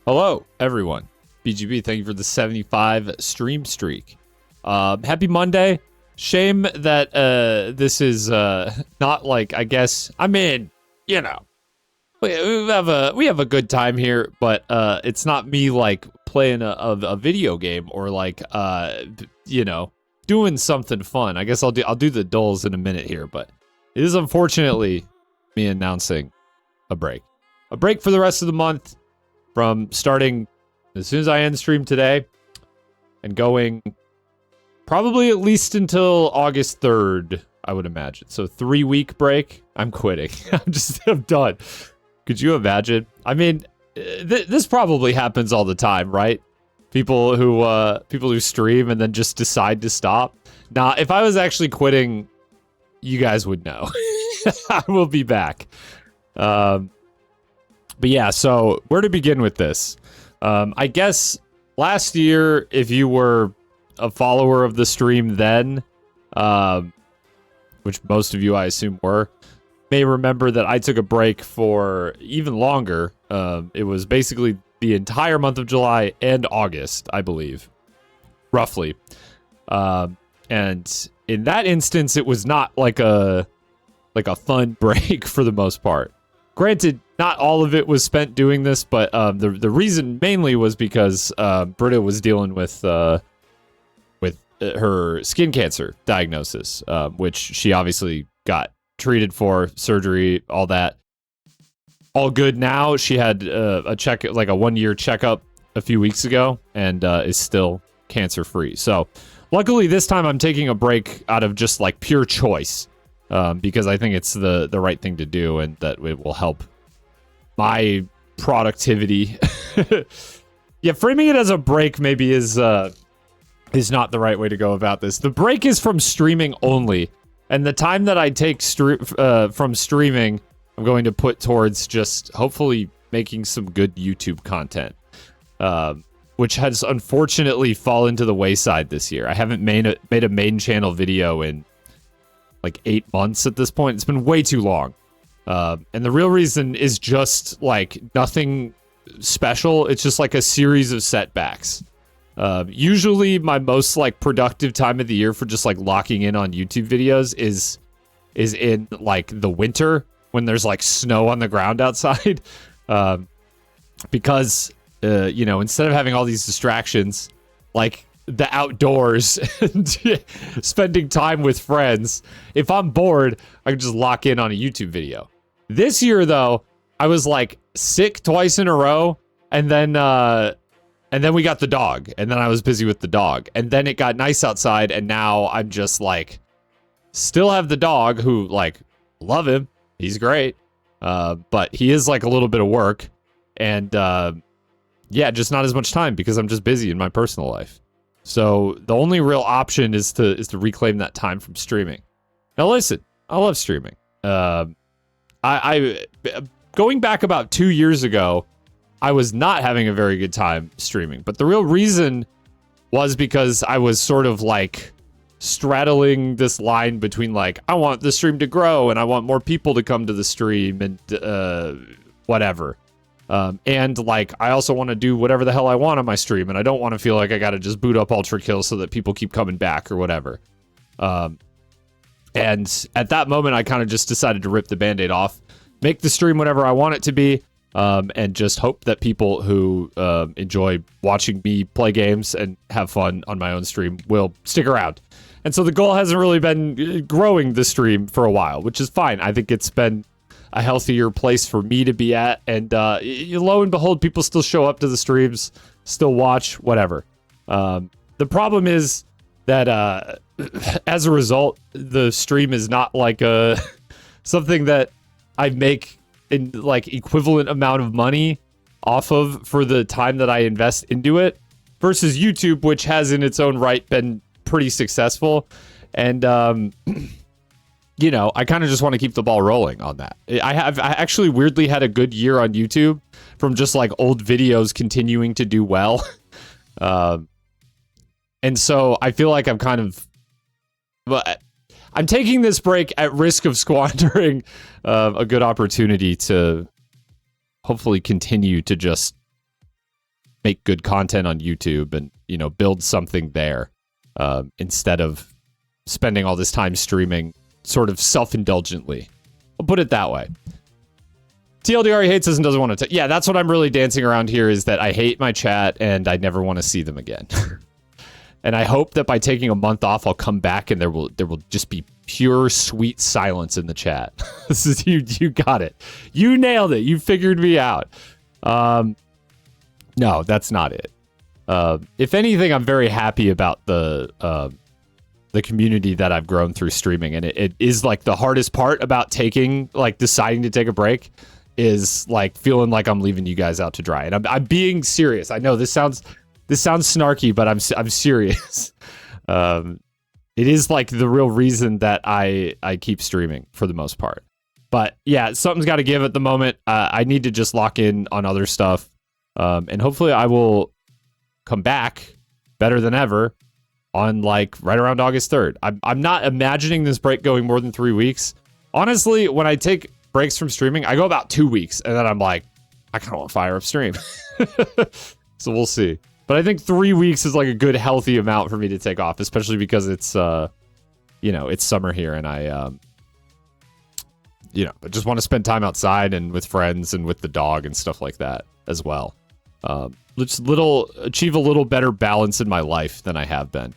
Hello, everyone. BGB, thank you for the 75 stream streak. Happy Monday. Shame that this is not like, I guess, I mean, you know, we have a good time here, but it's not me like playing a video game or like you know, doing something fun. I guess I'll do the dulls in a minute here, but it is unfortunately me announcing a break for the rest of the month, from starting as soon as I end stream today and going probably at least until August 3rd, I would imagine. So 3-week break. I'm quitting. I'm done. Could you imagine? I mean, this probably happens all the time, right? People who stream and then just decide to stop. Now, if I was actually quitting, you guys would know. I will be back. But yeah, so where to begin with this? I guess last year, if you were a follower of the stream then, which most of you I assume were, may remember that I took a break for even longer. It was basically the entire month of July and August, I believe, roughly. And in that instance, it was not like a fun break for the most part. Granted, not all of it was spent doing this, but the reason mainly was because Britta was dealing with her skin cancer diagnosis, which she obviously got treated for, surgery, all that. All good now. She had a 1-year checkup a few weeks ago and is still cancer free. So luckily this time I'm taking a break out of just like pure choice. Because I think it's the right thing to do, and that it will help my productivity. Yeah, framing it as a break maybe is not the right way to go about this. The break is from streaming only, and the time that I take from streaming, I'm going to put towards just hopefully making some good YouTube content, which has unfortunately fallen to the wayside this year. I haven't made a main channel video in like 8 months at this point. It's been way too long. And the real reason is just like nothing special. It's just like a series of setbacks. Usually my most like productive time of the year for just like locking in on YouTube videos is in like the winter when there's like snow on the ground outside. Because, you know, instead of having all these distractions, like the outdoors and spending time with friends, if I'm bored, I can just lock in on a YouTube video. This year, though, I was like sick twice in a row, and then we got the dog, and then I was busy with the dog, and then it got nice outside, and now I'm just like still have the dog, who like love him, he's great, but he is like a little bit of work, and yeah, just not as much time because I'm just busy in my personal life. So the only real option is to reclaim that time from streaming. Now listen, I love streaming. I going back about 2 years ago, I was not having a very good time streaming. But the real reason was because I was sort of like straddling this line between like, I want the stream to grow and I want more people to come to the stream and whatever. And like, I also want to do whatever the hell I want on my stream, and I don't want to feel like I got to just boot up Ultra Kill so that people keep coming back or whatever. And at that moment, I kind of just decided to rip the Band-Aid off, make the stream whatever I want it to be, and just hope that people who enjoy watching me play games and have fun on my own stream will stick around. And so the goal hasn't really been growing the stream for a while, which is fine. I think it's been a healthier place for me to be at, and lo and behold, people still show up to the streams, still watch, whatever. The problem is that as a result, the stream is not like something that I make in like equivalent amount of money off of for the time that I invest into it, versus YouTube, which has in its own right been pretty successful. And you know, I kind of just want to keep the ball rolling on that. I actually weirdly had a good year on YouTube from just like old videos continuing to do well. And so I feel like I'm I'm taking this break at risk of squandering a good opportunity to hopefully continue to just make good content on YouTube and, build something there instead of spending all this time streaming sort of self-indulgently. I'll put it that way. TLDR hates us and doesn't want to. Yeah, that's what I'm really dancing around here, is that I hate my chat and I never want to see them again. And I hope that by taking a month off, I'll come back and there will just be pure sweet silence in the chat. This is you got it. You nailed it. You figured me out. No, that's not it. If anything, I'm very happy about the community that I've grown through streaming, and it is like the hardest part about deciding to take a break is like feeling like I'm leaving you guys out to dry. And I'm being serious. I know this sounds snarky, but I'm serious. It is like the real reason that I keep streaming for the most part. But yeah, something's got to give at the moment. I need to just lock in on other stuff. And hopefully I will come back better than ever on like right around August 3rd. I'm not imagining this break going more than 3 weeks. Honestly, when I take breaks from streaming, I go about 2 weeks and then I'm like, I kind of want to fire up stream. So we'll see. But I think 3 weeks is like a good healthy amount for me to take off, especially because it's it's summer here and I just want to spend time outside and with friends and with the dog and stuff like that as well. Achieve a little better balance in my life than I have been.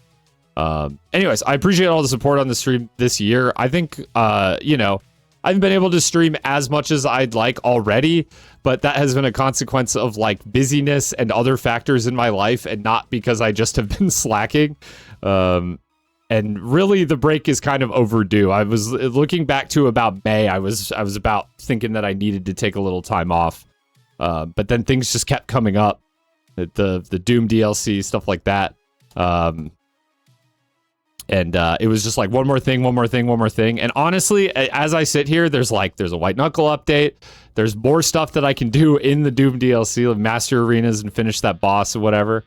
Anyways, I appreciate all the support on the stream this year. I think, I haven't been able to stream as much as I'd like already, but that has been a consequence of like busyness and other factors in my life and not because I just have been slacking. And really the break is kind of overdue. I was looking back to about May. I was about thinking that I needed to take a little time off. But then things just kept coming up. The Doom DLC, stuff like that. And it was just like one more thing. And honestly, as I sit here, there's a White Knuckle update. There's more stuff that I can do in the Doom DLC, of master arenas and finish that boss or whatever.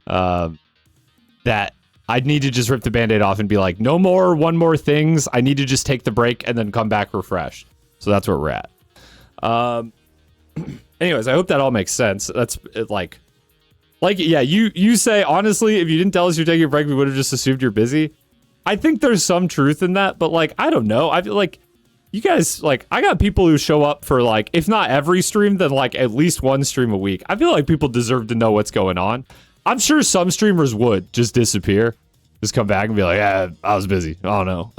That I'd need to just rip the Band-Aid off and be like, no more one more things. I need to just take the break and then come back refreshed. So that's where we're at. Anyways, I hope that all makes sense. That's like, yeah, you say, honestly, if you didn't tell us you're taking a break, we would have just assumed you're busy. I think there's some truth in that, but like, I don't know. I feel like you guys, like, I got people who show up for like, if not every stream, then like at least one stream a week. I feel like people deserve to know what's going on. I'm sure some streamers would just disappear, just come back and be like, yeah, I was busy. I don't know.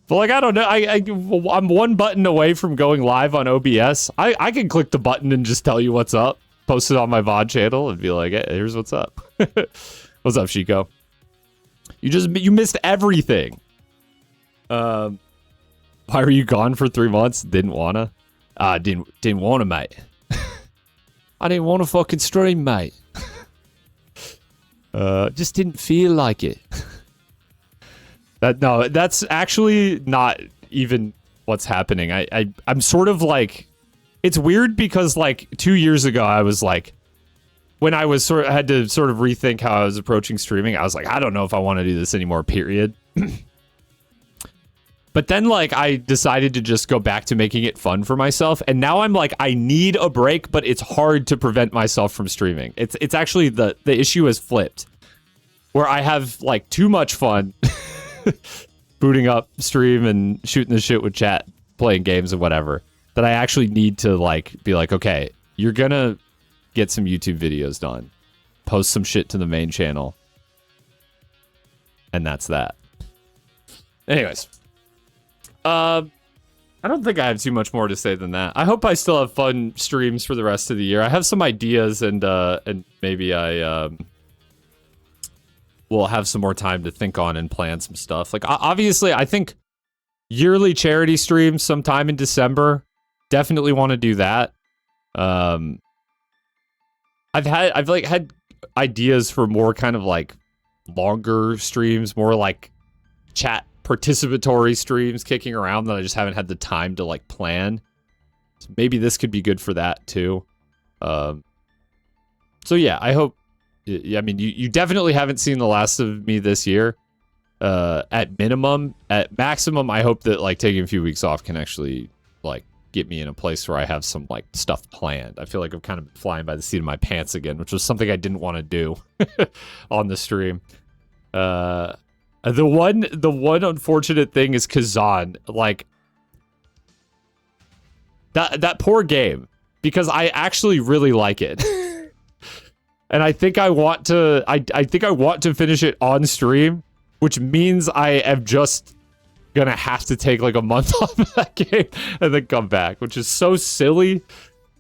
But like, I don't know. I'm one button away from going live on OBS. I can click the button and just tell you what's up, post it on my VOD channel and be like, hey, here's what's up. What's up, Chico? You missed everything. Why were you gone for 3 months? Didn't wanna? Didn't wanna, mate. I didn't want to fucking stream, mate. Just didn't feel like it. No, that's actually not even what's happening. I'm sort of like, it's weird because like 2 years ago, I was like, when I was had to sort of rethink how I was approaching streaming, I was like, I don't know if I want to do this anymore, period. But then like I decided to just go back to making it fun for myself. And now I'm like, I need a break, but it's hard to prevent myself from streaming. It's actually the issue has flipped where I have like too much fun booting up stream and shooting the shit with chat, playing games and whatever, that I actually need to like be like, okay, you're gonna get some YouTube videos done, post some shit to the main channel, and that's that. Anyways, I don't think I have too much more to say than that. I hope I still have fun streams for the rest of the year. I have some ideas, and maybe I will have some more time to think on and plan some stuff. Like obviously, I think yearly charity streams sometime in December. Definitely want to do that. I've had ideas for more kind of like longer streams, more like chat participatory streams kicking around that I just haven't had the time to like plan. So maybe this could be good for that too. So yeah, I hope. I mean, you definitely haven't seen the last of me this year. At minimum, at maximum, I hope that like taking a few weeks off can actually like get me in a place where I have some like stuff planned. I feel like I'm kind of flying by the seat of my pants again, which was something I didn't want to do on the stream. The one unfortunate thing is Kazan. Like that poor game, because I actually really like it. And I think I want to I think I want to finish it on stream, which means I am just gonna have to take like a month off of that game and then come back, which is so silly.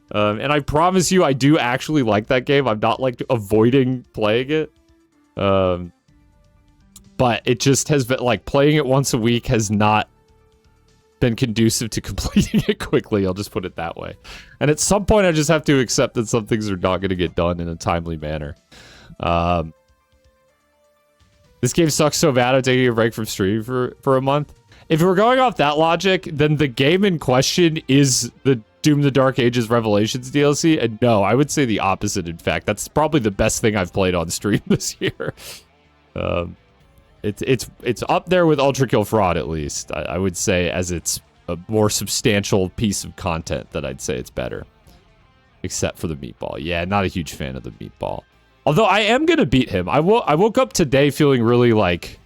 And I promise you, I do actually like that game. I'm not like avoiding playing it. But it just has been like playing it once a week has not been conducive to completing it quickly. I'll just put it that way. And at some point, I just have to accept that some things are not going to get done in a timely manner. This game sucks so bad, I'm taking a break from streaming for a month. If we're going off that logic, then the game in question is the Doom the Dark Ages Revelations DLC. And no, I would say the opposite, in fact. That's probably the best thing I've played on stream this year. It's up there with Ultra Kill Fraud, at least. I would say, as it's a more substantial piece of content, that I'd say it's better. Except for the meatball. Yeah, not a huge fan of the meatball. Although I am gonna beat him. I woke up today feeling really like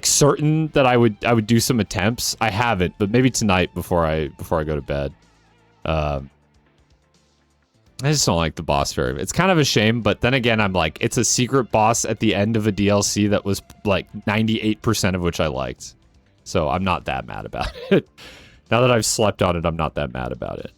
certain that I would do some attempts. I haven't, but maybe tonight before I go to bed. I just don't like the boss very much. It's kind of a shame, but then again, I'm like, it's a secret boss at the end of a DLC that was like 98% of which I liked. So I'm not that mad about it. Now that I've slept on it, I'm not that mad about it.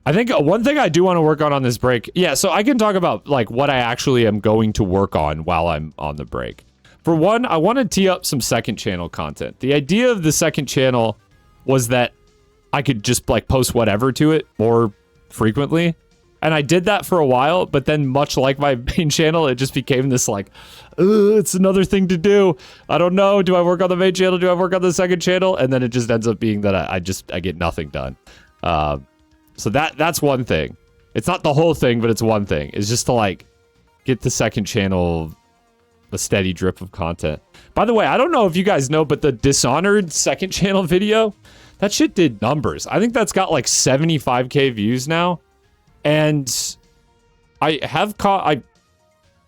I think one thing I do want to work on this break. Yeah, so I can talk about like what I actually am going to work on while I'm on the break. For one, I want to tee up some second channel content. The idea of the second channel was that I could just like post whatever to it more frequently. And I did that for a while, but then much like my main channel, it just became this like, it's another thing to do. I don't know. Do I work on the main channel? Do I work on the second channel? And then it just ends up being that I get nothing done. So that's one thing. It's not the whole thing, but it's one thing. It's just to like get the second channel a steady drip of content. By the way, I don't know if you guys know, but the Dishonored second channel video, that shit did numbers. I think that's got like 75k views now. And I have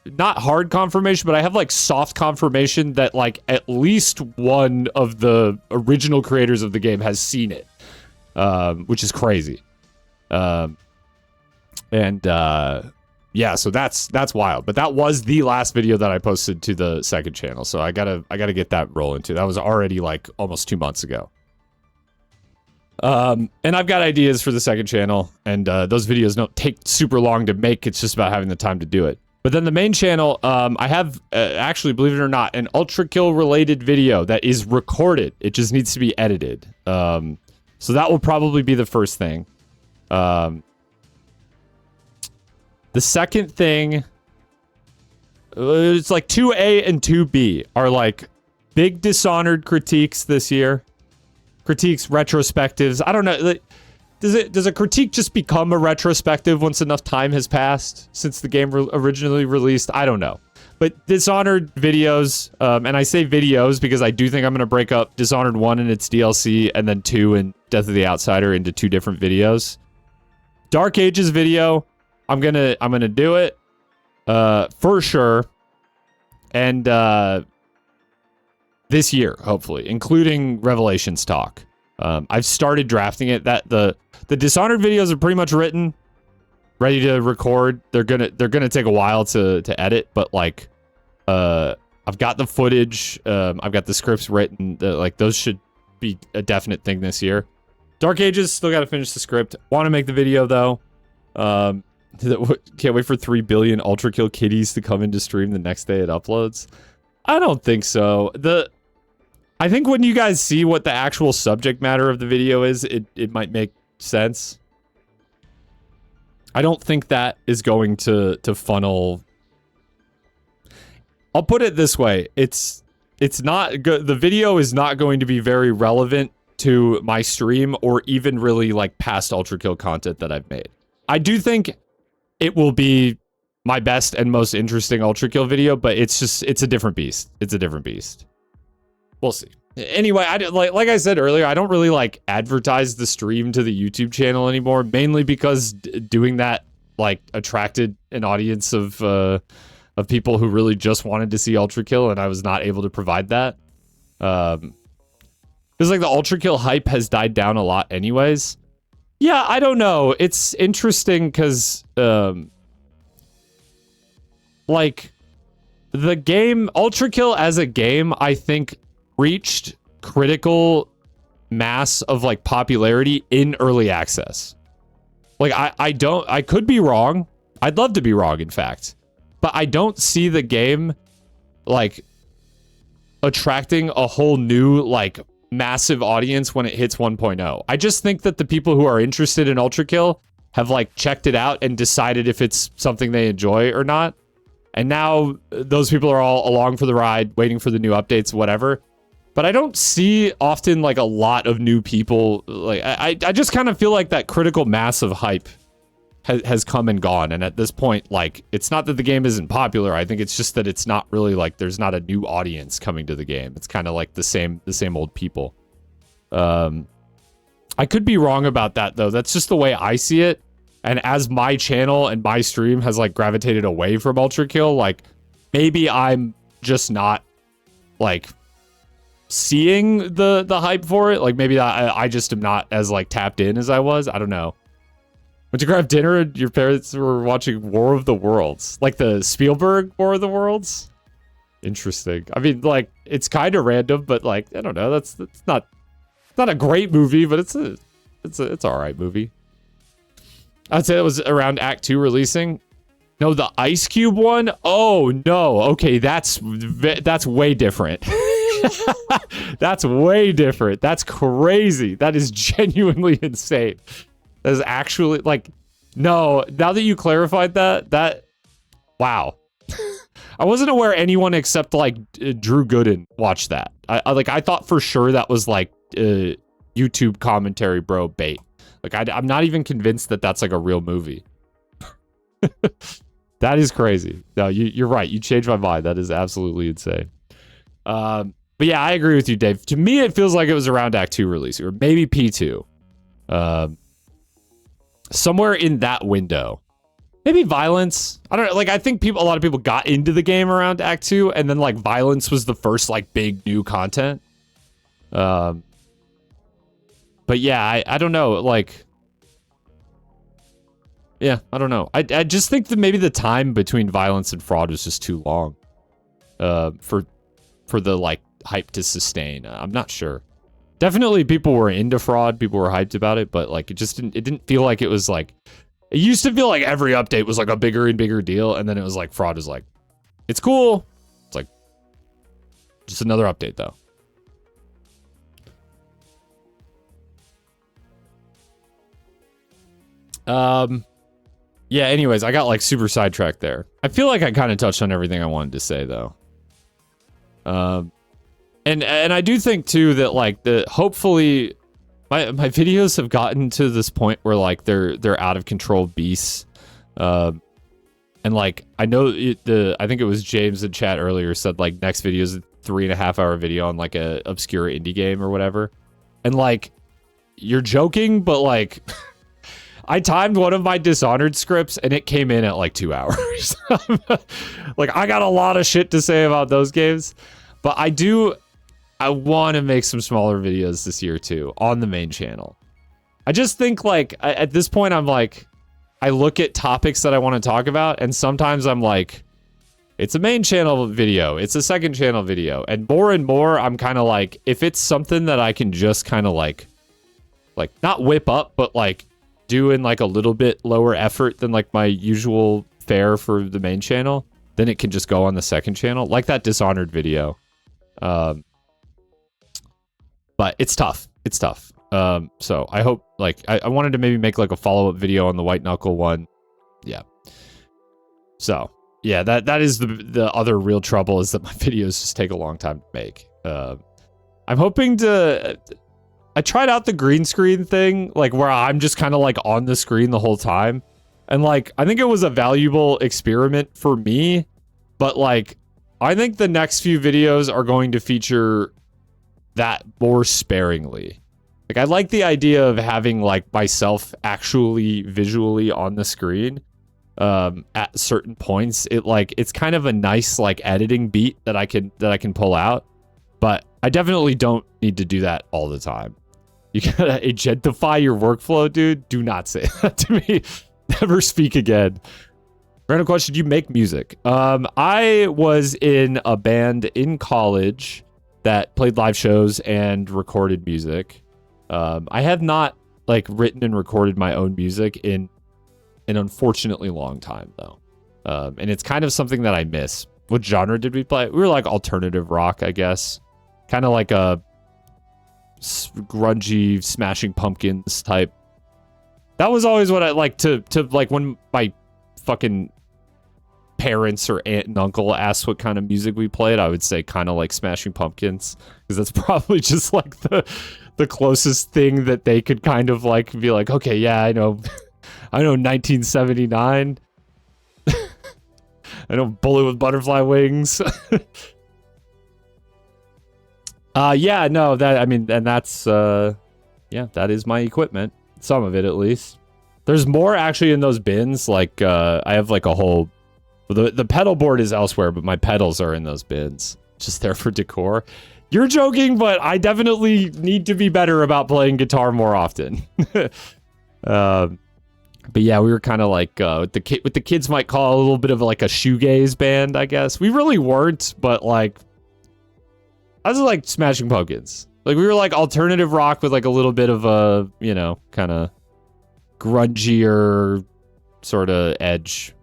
not hard confirmation, but I have like soft confirmation that like at least one of the original creators of the game has seen it, which is crazy. Yeah, so that's wild. But that was the last video that I posted to the second channel, so I gotta get that rolling too. That was already like almost 2 months ago. And I've got ideas for the second channel, and those videos don't take super long to make. It's just about having the time to do it. But then the main channel, I have, actually, believe it or not, an Ultra Kill related video that is recorded. It just needs to be edited. So that will probably be the first thing. The second thing, it's like 2A and 2B are like big Dishonored critiques this year. Critiques, retrospectives. I don't know. Does a critique just become a retrospective once enough time has passed since the game originally released? I don't know. But Dishonored videos, and I say videos because I do think I'm going to break up Dishonored 1 and its DLC, and then 2 and Death of the Outsider into 2 different videos. Dark Ages video, I'm gonna do it for sure, and this year, hopefully, including Revelations talk. I've started drafting it. That the Dishonored videos are pretty much written, ready to record. They're gonna take a while to edit, but like, I've got the footage. I've got the scripts written. Like those should be a definite thing this year. Dark Ages, still got to finish the script. Want to make the video though. Can't wait for 3 billion Ultra Kill kitties to come into stream the next day it uploads. I don't think so. I think when you guys see what the actual subject matter of the video is, it might make sense. I don't think that is going to funnel. I'll put it this way. It's not good. The video is not going to be very relevant to my stream or even really like past Ultra Kill content that I've made. I do think it will be my best and most interesting Ultra Kill video, but it's a different beast. It's a different beast. We'll see. Anyway, like I said earlier, I don't really like advertise the stream to the YouTube channel anymore, mainly because doing that like attracted an audience of people who really just wanted to see Ultra Kill, and I was not able to provide that. Because like the Ultra Kill hype has died down a lot anyways. Yeah, I don't know. It's interesting because like the game Ultra Kill as a game, I think reached critical mass of like popularity in early access. Like I could be wrong. I'd love to be wrong, in fact. But I don't see the game like attracting a whole new like massive audience when it hits 1.0. I just think that the people who are interested in Ultra Kill have like checked it out and decided if it's something they enjoy or not. And now those people are all along for the ride, waiting for the new updates, whatever. But I don't see often like a lot of new people. Like I just kind of feel like that critical mass of hype has come and gone. And at this point, like, it's not that the game isn't popular. I think it's just that it's not really like there's not a new audience coming to the game. It's kind of like the same old people. I could be wrong about that though. That's just the way I see it. And as my channel and my stream has like gravitated away from Ultra Kill, like maybe I'm just not like seeing the hype for it. Like maybe I just am not as like tapped in as I was. I don't know. Went to grab dinner and your parents were watching War of the Worlds. Like the Spielberg War of the Worlds? Interesting. I mean, like, it's kind of random, but like, I don't know. That's not a great movie, but it's all right movie. I'd say it was around Act 2 releasing. No, the Ice Cube one? Oh, no. Okay, that's way different. That's way different. That's crazy. That is genuinely insane. That is actually, like, no, now that you clarified that, wow. I wasn't aware anyone except, like, Drew Gooden watched that. I thought for sure that was, like, YouTube commentary bro bait. Like, I'm not even convinced that that's, like, a real movie. That is crazy. No, you're right. You changed my mind. That is absolutely insane. But yeah, I agree with you, Dave. To me, it feels like it was around Act 2 release, or maybe P2. Somewhere in that window. Maybe Violence. I don't know. Like, I think a lot of people got into the game around Act 2, and then, like, Violence was the first, like, big new content. But yeah, I don't know. Like, yeah, I don't know. I just think that maybe the time between Violence and Fraud was just too long. For the, like, hype to sustain. I'm not sure. Definitely people were into Fraud, people were hyped about it, but like it didn't feel like it was like, it used to feel like every update was like a bigger and bigger deal, and then it was like Fraud was like, it's cool. It's like just another update though. Yeah, anyways, I got like super sidetracked there. I feel like I kind of touched on everything I wanted to say though. And I do think too that like hopefully my videos have gotten to this point where like they're out of control beasts. And like I know I think it was James in chat earlier said like next video is a 3.5 hour video on like a obscure indie game or whatever. And like you're joking, but like I timed one of my Dishonored scripts and it came in at like 2 hours. Like I got a lot of shit to say about those games, but I want to make some smaller videos this year too on the main channel. I just think like at this point I'm like, I look at topics that I want to talk about and sometimes I'm like, it's a main channel video, it's a second channel video, and more I'm kind of like, if it's something that I can just kind of like not whip up, but like do in like a little bit lower effort than like my usual fare for the main channel, then it can just go on the second channel, like that Dishonored video. But it's tough. It's tough. So I hope like I wanted to maybe make like a follow-up video on the White Knuckle one. Yeah. So yeah, that is the other real trouble, is that my videos just take a long time to make. I'm hoping to. I tried out the green screen thing, like where I'm just kind of like on the screen the whole time, and like I think it was a valuable experiment for me. But like I think the next few videos are going to feature that more sparingly. Like, I like the idea of having like myself actually visually on the screen at certain points. It's kind of a nice like editing beat that I can pull out, but I definitely don't need to do that all the time. You gotta agentify your workflow, dude. Do not say that to me. Never speak again. Random question, do you make music? I was in a band in college that played live shows and recorded music. I have not like written and recorded my own music in an unfortunately long time though. And it's kind of something that I miss. What genre did we play? We were like alternative rock, I guess. Kind of like a grungy Smashing Pumpkins type. That was always what I like to like when my fucking parents or aunt and uncle asked what kind of music we played. I would say kind of like Smashing Pumpkins, because that's probably just like the closest thing that they could kind of like be like, okay, yeah, I know 1979. I know Bullet with Butterfly Wings. Yeah, no, that, I mean, and that's, yeah, that is my equipment. Some of it, at least. There's more actually in those bins. Like, I have like a whole, the pedal board is elsewhere, but my pedals are in those bins. Just there for decor. You're joking, but I definitely need to be better about playing guitar more often. But yeah, we were kind of like, what the kids might call a little bit of like a shoegaze band, I guess. We really weren't, but like, I was like Smashing Pumpkins. Like, we were like alternative rock with like a little bit of a, you know, kind of grungier sort of edge.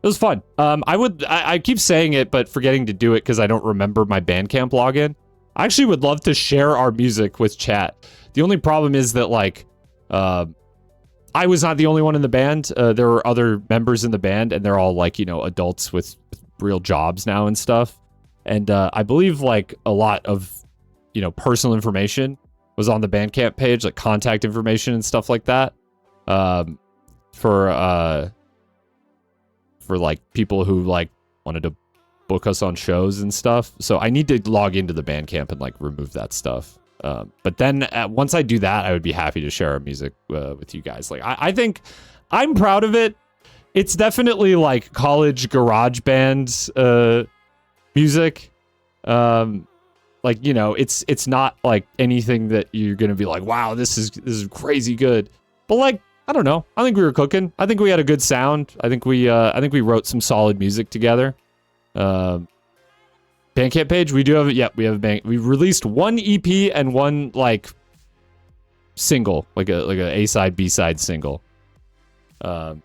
It was fun. I keep saying it, but forgetting to do it because I don't remember my Bandcamp login. I actually would love to share our music with chat. The only problem is that like, I was not the only one in the band. There were other members in the band, and they're all like, you know, adults with real jobs now and stuff. And I believe like a lot of, you know, personal information was on the Bandcamp page, like contact information and stuff like that. For like people who like wanted to book us on shows and stuff. So I need to log into the Bandcamp and like remove that stuff. But then once I do that, I would be happy to share our music with you guys. Like, I think I'm proud of it. It's definitely like college garage band music. Like, you know, it's not like anything that you're gonna be like, wow, this is crazy good. But like, I don't know. I think we were cooking. I think we had a good sound. I think we wrote some solid music together. Bandcamp page, we do have it. Yeah, we have a band. We released one EP and one like single, like a A-side, B-side single. So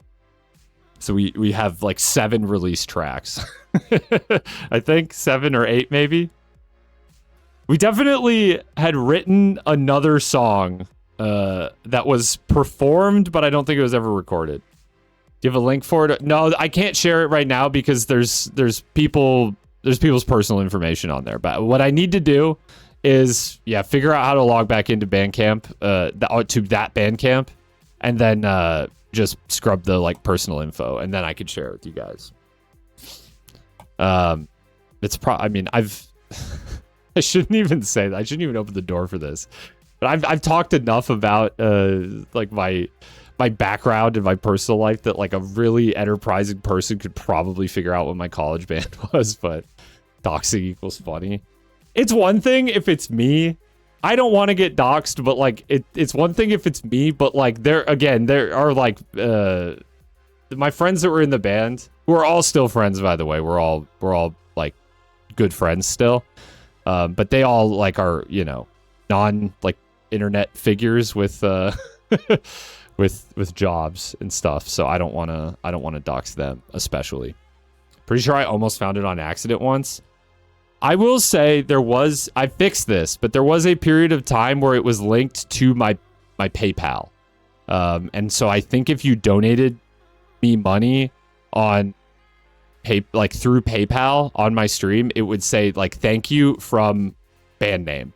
we have like 7 released tracks. I think 7 or 8 maybe. We definitely had written another song that was performed, but I don't think it was ever recorded. Do you have a link for it? No, I can't share it right now because there's people's personal information on there. But what I need to do is, yeah, figure out how to log back into Bandcamp, to that Bandcamp, and then just scrub the like personal info, and then I could share it with you guys. I mean, I shouldn't even say that. I shouldn't even open the door for this. But I've talked enough about like my background and my personal life that like a really enterprising person could probably figure out what my college band was, but doxing equals funny. It's one thing if it's me. I don't want to get doxed, but like it's one thing if it's me, but like there are like my friends that were in the band, who are all still friends, by the way. We're all like good friends still. But they all like are, you know, non like internet figures with with jobs and stuff. So I don't want to dox them, especially. Pretty sure I almost found it on accident once. I will say I fixed this, but there was a period of time where it was linked to my PayPal. And so I think if you donated me money on through PayPal on my stream, it would say like, thank you from band name.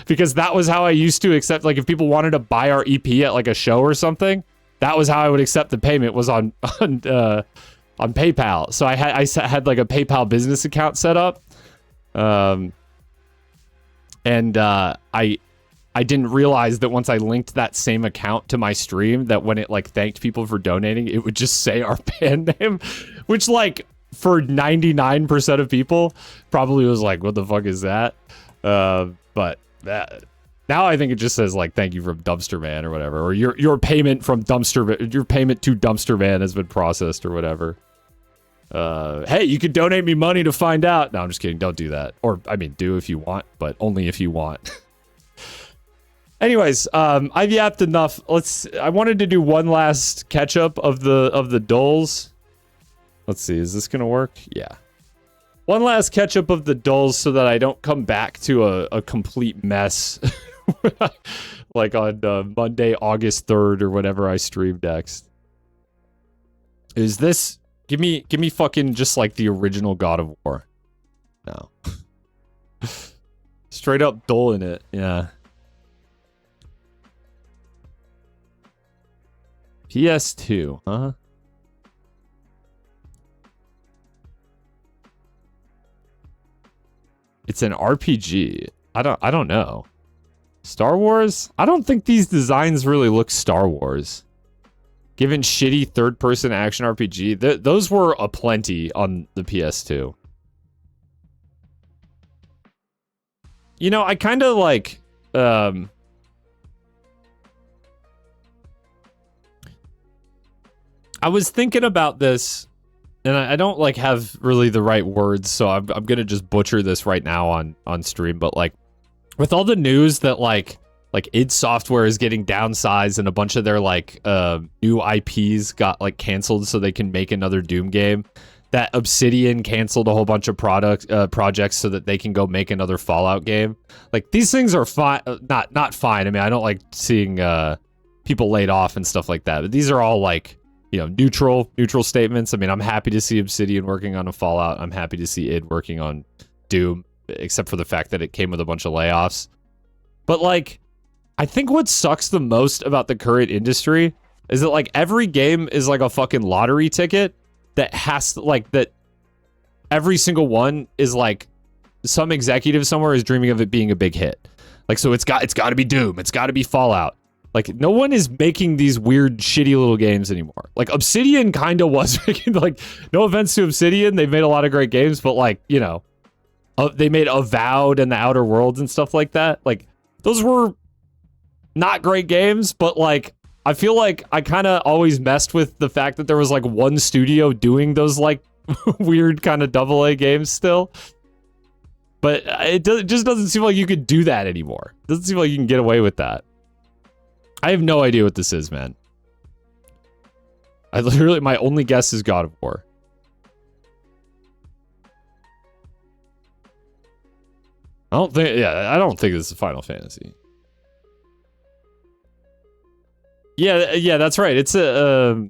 Because that was how I used to accept, like if people wanted to buy our EP at like a show or something, that was how I would accept the payment, was on PayPal. So I had like a PayPal business account set up. And I didn't realize that once I linked that same account to my stream, that when it like thanked people for donating, it would just say our band name, which like for 99% of people probably was like, what the fuck is that? But that now I think it just says like, thank you from Dumpster Man or whatever, or your payment from your payment to Dumpster Man has been processed or whatever. Hey, you could donate me money to find out. No, I'm just kidding. Don't do that. Or I mean, do if you want, but only if you want. Anyways, I've yapped enough. I wanted to do one last catch up of the dulls. Let's see, is this gonna work? Yeah. One last catch up of the dulls so that I don't come back to a complete mess. Like on Monday, August 3rd or whenever I stream next. Is this... Give me fucking just like the original God of War. No. Straight up dull in it, yeah. PS2, huh? It's an RPG. I don't know. Star Wars? I don't think these designs really look Star Wars. Given shitty third-person action RPG, those were aplenty on the PS2. You know, I kind of like... I was thinking about this, and I don't like have really the right words, so I'm gonna just butcher this right now on stream. But like, with all the news that like id Software is getting downsized and a bunch of their like new IPs got like canceled so they can make another Doom game. That Obsidian canceled a whole bunch of projects so that they can go make another Fallout game. Like these things are fine, not fine. I mean, I don't like seeing people laid off and stuff like that. But these are all like, you know, neutral statements. I mean, I'm happy to see Obsidian working on a Fallout. I'm happy to see id working on Doom, except for the fact that it came with a bunch of layoffs. But like, I think what sucks the most about the current industry is that like every game is like a fucking lottery ticket that has to, like, that every single one is like some executive somewhere is dreaming of it being a big hit. Like, so it's got to be Doom, it's got to be Fallout. Like, no one is making these weird shitty little games anymore. Like Obsidian kind of was making, like, no offense to Obsidian, they've made a lot of great games, but like, you know, they made Avowed and The Outer Worlds and stuff like that. Like, those were not great games, but like I feel like I kind of always messed with the fact that there was like one studio doing those like weird kind of AA games still. But it just doesn't seem like you could do that anymore. It doesn't seem like you can get away with that. I have no idea what this is, man. I literally, my only guess is God of War. I don't think this is Final Fantasy. Yeah, that's right. It's a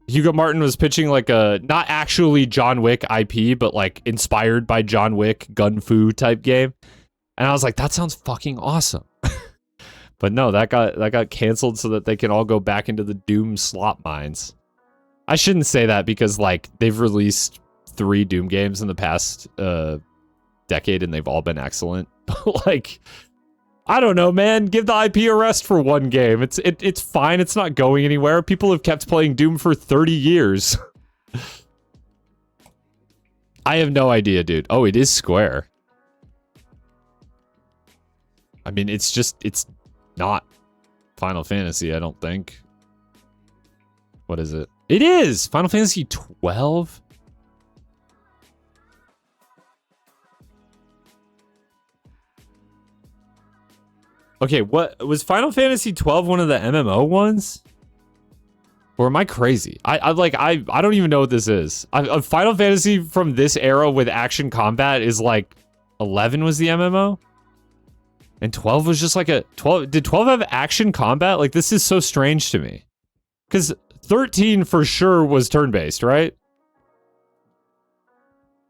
Hugo Martin was pitching like a not actually John Wick IP, but like inspired by John Wick gun fu type game, and I was like, that sounds fucking awesome. But no, that got canceled so that they can all go back into the Doom slot mines. I shouldn't say that because like they've released 3 Doom games in the past decade and they've all been excellent. Like, I don't know, man. Give the IP a rest for one game. It's fine. It's not going anywhere. People have kept playing Doom for 30 years. I have no idea, dude. Oh, it is Square. I mean, it's not Final Fantasy, I don't think. What is it? It is! Final Fantasy 12? Okay, what was Final Fantasy 12 one of the MMO ones? Or am I crazy? I don't even know what this is. Final Fantasy from this era with action combat is like 11 was the MMO? And 12 was just like a 12. Did 12 have action combat? Like, this is so strange to me. Because 13 for sure was turn-based, right?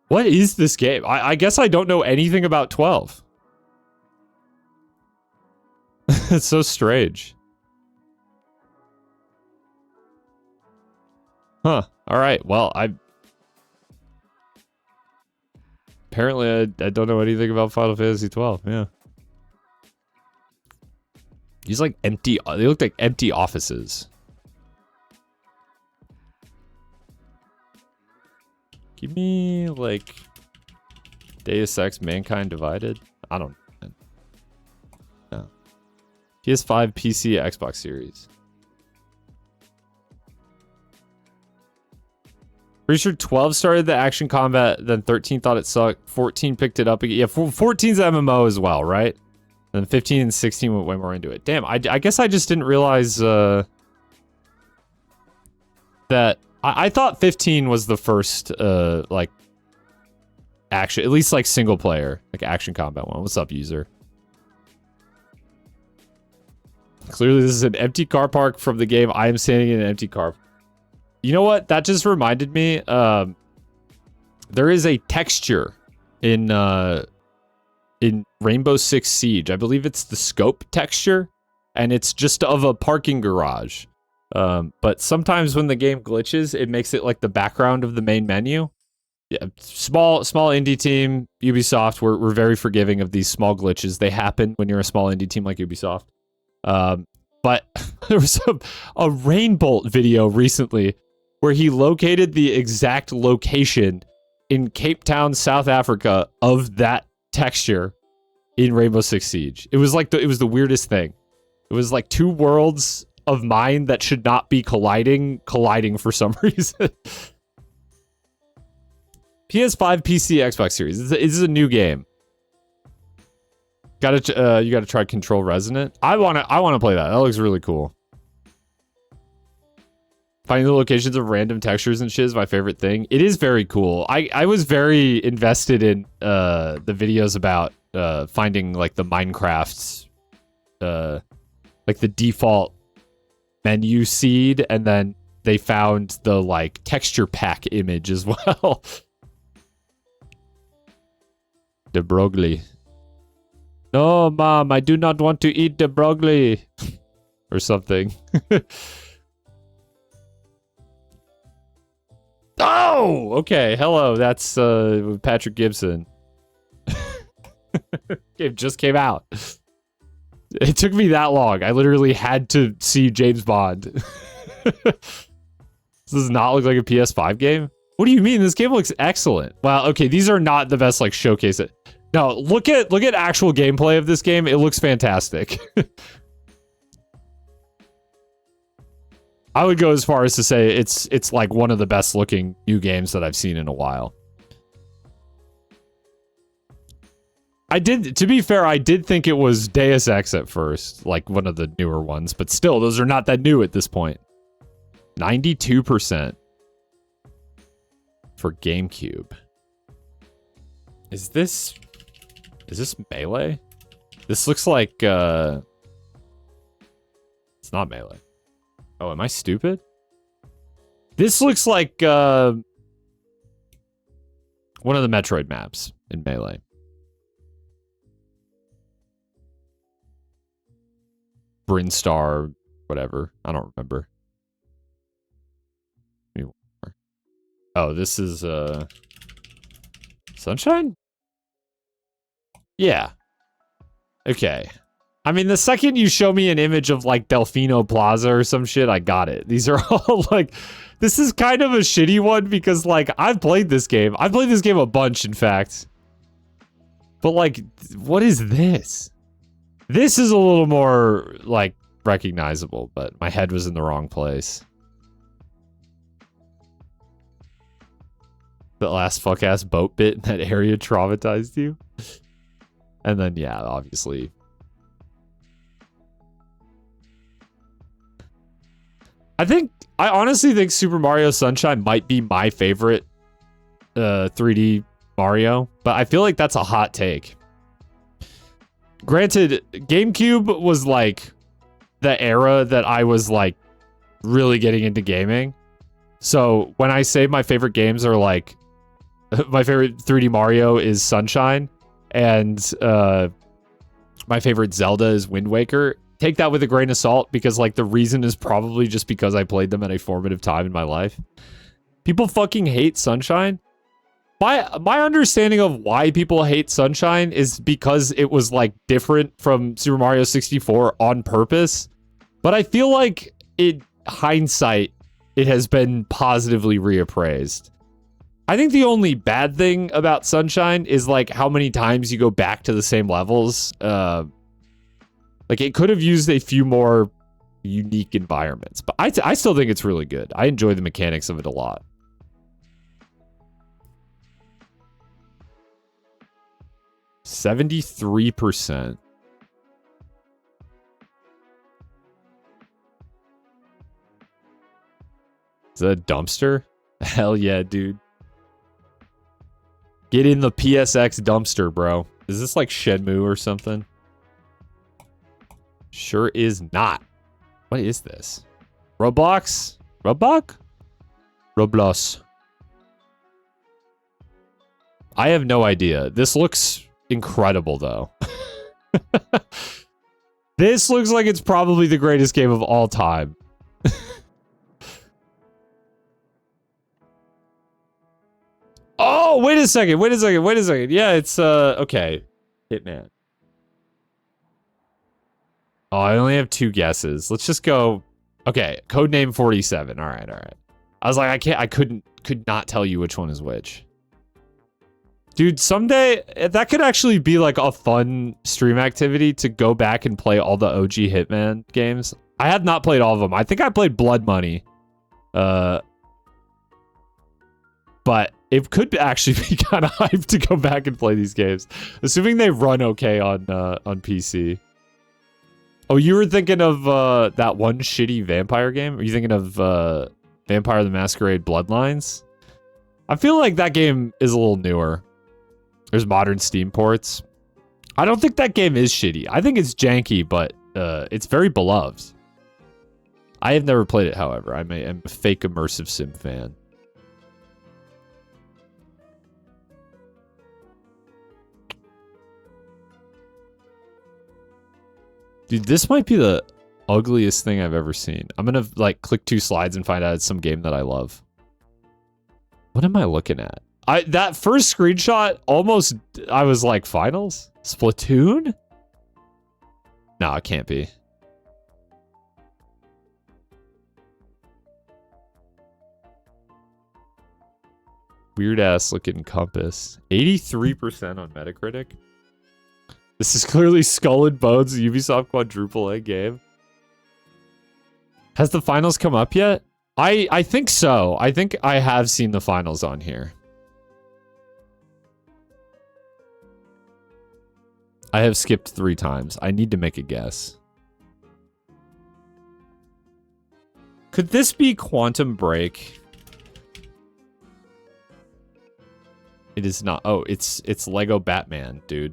What is this game? I guess I don't know anything about 12. It's so strange. Huh. All right. Well, apparently I don't know anything about Final Fantasy 12. Yeah. These like empty, they look like empty offices. Give me like Deus Ex Mankind Divided. I don't know. No. PS5, PC, Xbox Series. Pretty sure 12 started the action combat, then 13 thought it sucked. 14 picked it up again. Yeah, 14's MMO as well, right? And then 15 and 16 went way more into it. Damn, I guess I just didn't realize that... I thought 15 was the first, like, action, at least, like, single player, like, action combat one. What's up, user? Clearly, this is an empty car park from the game. I am standing in an empty car. You know what? That just reminded me. There is a texture in Rainbow Six Siege. I believe it's the scope texture, and it's just of a parking garage. But sometimes when the game glitches, it makes it like the background of the main menu. Yeah, small indie team, Ubisoft. We're very forgiving of these small glitches. They happen when you're a small indie team like Ubisoft. But there was a Rainbolt video recently where he located the exact location in Cape Town, South Africa, of that texture in Rainbow Six Siege. It was like it was the weirdest thing. It was like two worlds of mine that should not be colliding for some reason. PS5, PC, Xbox Series. This is a new game. You gotta try Control Resonant. I wanna play that. That looks really cool. Finding the locations of random textures and shit is my favorite thing. It is very cool. I was very invested in the videos about finding like the Minecraft like the default menu seed, and then they found the like texture pack image as well. De Broglie. No, Mom, I do not want to eat the Broglie. Or something. Oh, okay. Hello, that's Patrick Gibson. It just came out. It took me that long. I literally had to see James Bond. This does not look like a PS5 game. What do you mean? This game looks excellent. Well, okay, these are not the best like showcase it. No, look at actual gameplay of this game. It looks fantastic. I would go as far as to say it's like one of the best looking new games that I've seen in a while. To be fair, I did think it was Deus Ex at first, like one of the newer ones, but still, those are not that new at this point. 92% for GameCube. Is this Melee? This looks like, it's not Melee. Oh, am I stupid? This looks like one of the Metroid maps in Melee. Brinstar, whatever. I don't remember. Oh, this is Sunshine? Yeah. Okay. I mean, the second you show me an image of, like, Delfino Plaza or some shit, I got it. These are all, like... This is kind of a shitty one because, like, I've played this game. I've played this game a bunch, in fact. But, like, what is this? This is a little more, like, recognizable, but my head was in the wrong place. The last fuck-ass boat bit in that area traumatized you? And then, yeah, obviously... I honestly think Super Mario Sunshine might be my favorite 3D Mario, but I feel like that's a hot take. Granted, GameCube was like the era that I was like really getting into gaming. So when I say my favorite games are like, my favorite 3D Mario is Sunshine, and my favorite Zelda is Wind Waker, take that with a grain of salt, because like the reason is probably just because I played them at a formative time in my life. People fucking hate Sunshine. My understanding of why people hate Sunshine is because it was like different from Super Mario 64 on purpose. But I feel like in hindsight, it has been positively reappraised. I think the only bad thing about Sunshine is like how many times you go back to the same levels. Like it could have used a few more unique environments, but I still think it's really good. I enjoy the mechanics of it a lot. %73%. Is that a dumpster? Hell yeah, dude. Get in the PSX dumpster, bro. Is this like Shenmue or something? Sure is not. What is this? Roblox? Roblox? Roblox. I have no idea. This looks incredible, though. This looks like it's probably the greatest game of all time. Oh, wait a second. Yeah, it's, okay. Hitman. Oh, I only have 2 guesses. Let's just go. Okay, codename 47. All right. I was like, I could not tell you which one is which. Dude, someday, that could actually be like a fun stream activity to go back and play all the OG Hitman games. I have not played all of them. I think I played Blood Money. But it could actually be kind of hype to go back and play these games. Assuming they run okay on PC. Oh, you were thinking of that one shitty vampire game? Are you thinking of Vampire the Masquerade Bloodlines? I feel like that game is a little newer. There's modern Steam ports. I don't think that game is shitty. I think it's janky, but it's very beloved. I have never played it, however. I'm a fake immersive sim fan. Dude, this might be the ugliest thing I've ever seen. I'm gonna like click 2 slides and find out it's some game that I love. What am I looking at? That first screenshot almost, I was like, finals? Splatoon? No, it can't be. Weird ass looking compass. 83% on Metacritic. This is clearly Skull and Bones, Ubisoft quadruple A game. Has the finals come up yet? I think so. I think I have seen the finals on here. I have skipped 3 times. I need to make a guess. Could this be Quantum Break? It is not. Oh, it's Lego Batman, dude.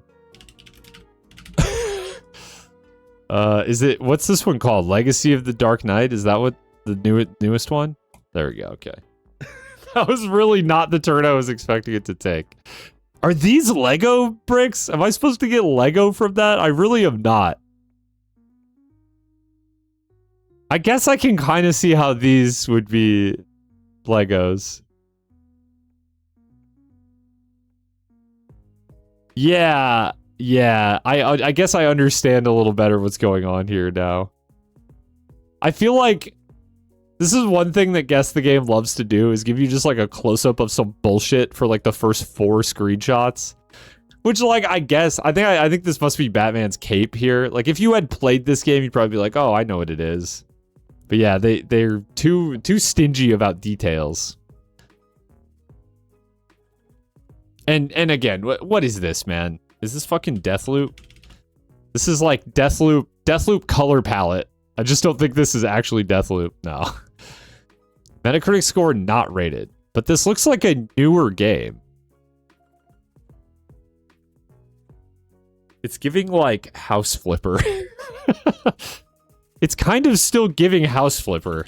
Is it, what's this one called? Legacy of the Dark Knight? Is that what the newest one? There we go, okay. That was really not the turn I was expecting it to take. Are these Lego bricks? Am I supposed to get Lego from that? I really am not. I guess I can kind of see how these would be Legos. Yeah. I guess I understand a little better what's going on here now. I feel like this is one thing that Guess the Game loves to do, is give you just like a close-up of some bullshit for like the first 4 screenshots. Which, like, I guess, I think this must be Batman's cape here. Like, if you had played this game, you'd probably be like, oh, I know what it is. But yeah, they're too stingy about details. And again, what is this, man? Is this fucking Deathloop? This is like Deathloop color palette. I just don't think this is actually Deathloop. No. Metacritic score not rated. But this looks like a newer game. It's giving like House Flipper. It's kind of still giving House Flipper.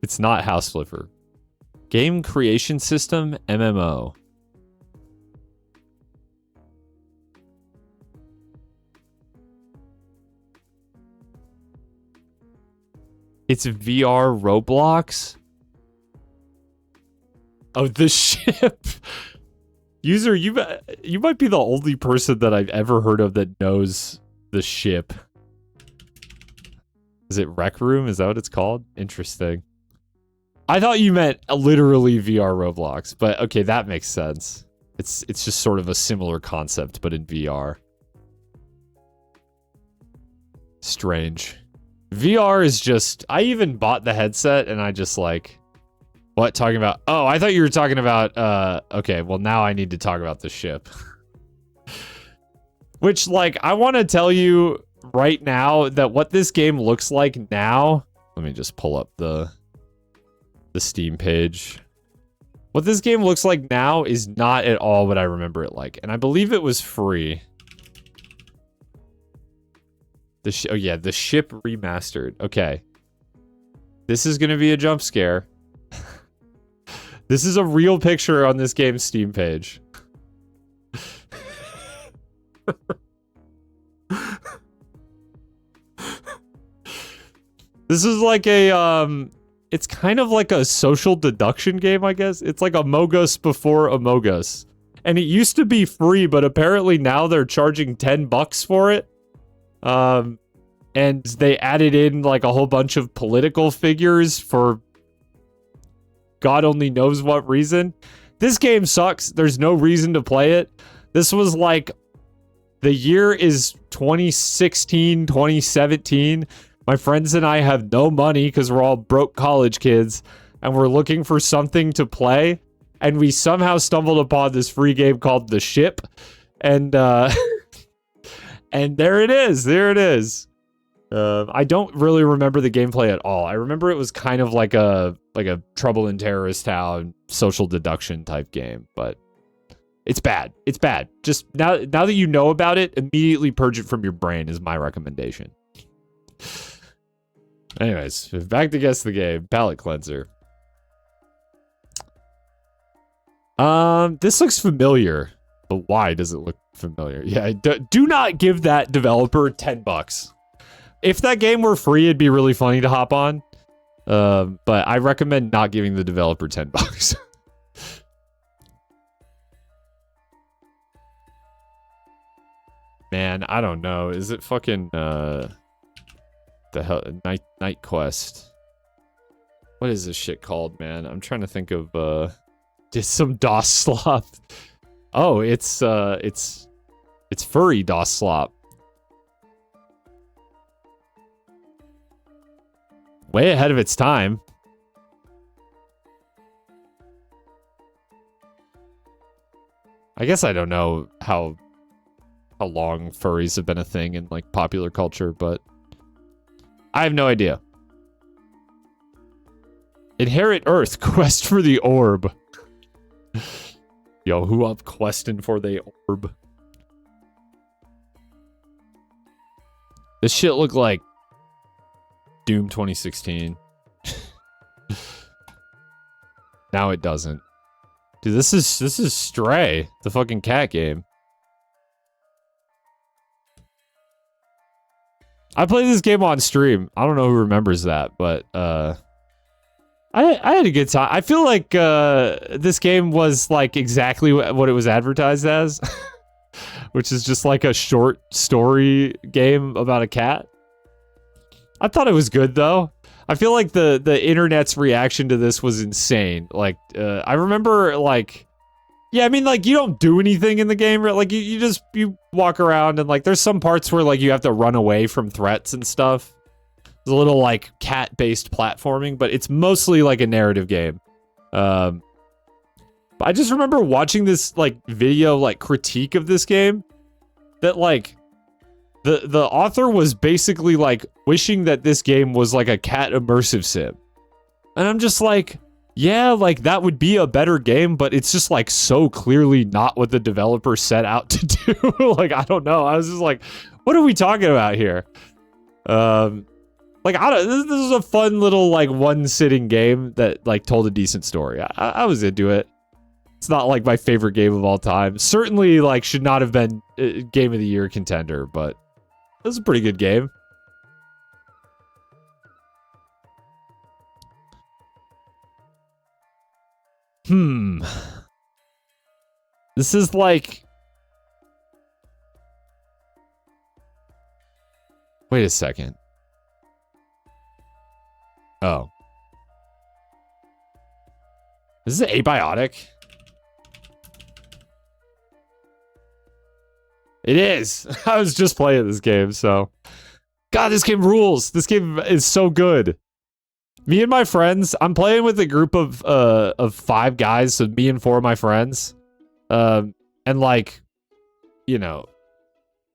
It's not House Flipper. Game creation system, MMO. It's VR Roblox. Oh, the ship. User, you might be the only person that I've ever heard of that knows the ship. Is it Rec Room? Is that what it's called? Interesting. I thought you meant literally VR Roblox, but okay, that makes sense. It's just sort of a similar concept, but in VR. Strange. VR is just... I even bought the headset, and I just like... What? Talking about... Oh, I thought you were talking about... Okay, well, now I need to talk about the ship. Which, like, I want to tell you right now that what this game looks like now... Let me just pull up the Steam page. What this game looks like now is not at all what I remember it like. And I believe it was free. Oh yeah, the ship remastered. Okay. This is going to be a jump scare. This is a real picture on this game's Steam page. This is like a, it's kind of like a social deduction game, I guess. It's like Among Us before Among Us. And it used to be free, but apparently now they're charging $10 for it. And they added in like a whole bunch of political figures for God only knows what reason. This game sucks. There's no reason to play it. This was like, the year is 2016, 2017. My friends and I have no money because we're all broke college kids, and we're looking for something to play. And we somehow stumbled upon this free game called The Ship. And, and there it is. There it is. I don't really remember the gameplay at all. I remember it was kind of like a Trouble in Terrorist Town social deduction type game, but it's bad. It's bad. Just now that you know about it, immediately purge it from your brain is my recommendation. Anyways, back to Guess the Game. Palette cleanser. This looks familiar, but why does it look familiar? Yeah, do not give that developer $10. If that game were free, it'd be really funny to hop on. But I recommend not giving the developer $10. Man, I don't know. Is it fucking the hell Night Quest? What is this shit called, man? I'm trying to think of just some DOS slop. Oh, it's furry DOS slop. Way ahead of its time. I guess I don't know how long furries have been a thing in like popular culture, but I have no idea. Inherit Earth, quest for the orb. Yo, who up questing for the orb? This shit look like Doom 2016. Now it doesn't. Dude, this is Stray, the fucking cat game. I played this game on stream. I don't know who remembers that, but I had a good time. I feel like this game was like exactly what it was advertised as, which is just like a short story game about a cat. I thought it was good though. I feel like the internet's reaction to this was insane. Like, I remember like, yeah, I mean like you don't do anything in the game, right? Like you walk around and like there's some parts where like you have to run away from threats and stuff. There's a little like cat-based platforming, but it's mostly like a narrative game. But I just remember watching this like video like critique of this game that like the author was basically like wishing that this game was like a cat immersive sim. And I'm just like, yeah, like that would be a better game, but it's just like so clearly not what the developer set out to do. Like, I don't know. I was just like, what are we talking about here? Like, this is a fun little like one sitting game that like told a decent story. I was into it. It's not like my favorite game of all time. Certainly like should not have been game of the year contender, but it was a pretty good game. This is like... Wait a second. Oh. This is abiotic? It is. I was just playing this game, so... God, this game rules. This game is so good. Me and my friends, I'm playing with a group of 5 guys, so me and 4 of my friends. And like, you know,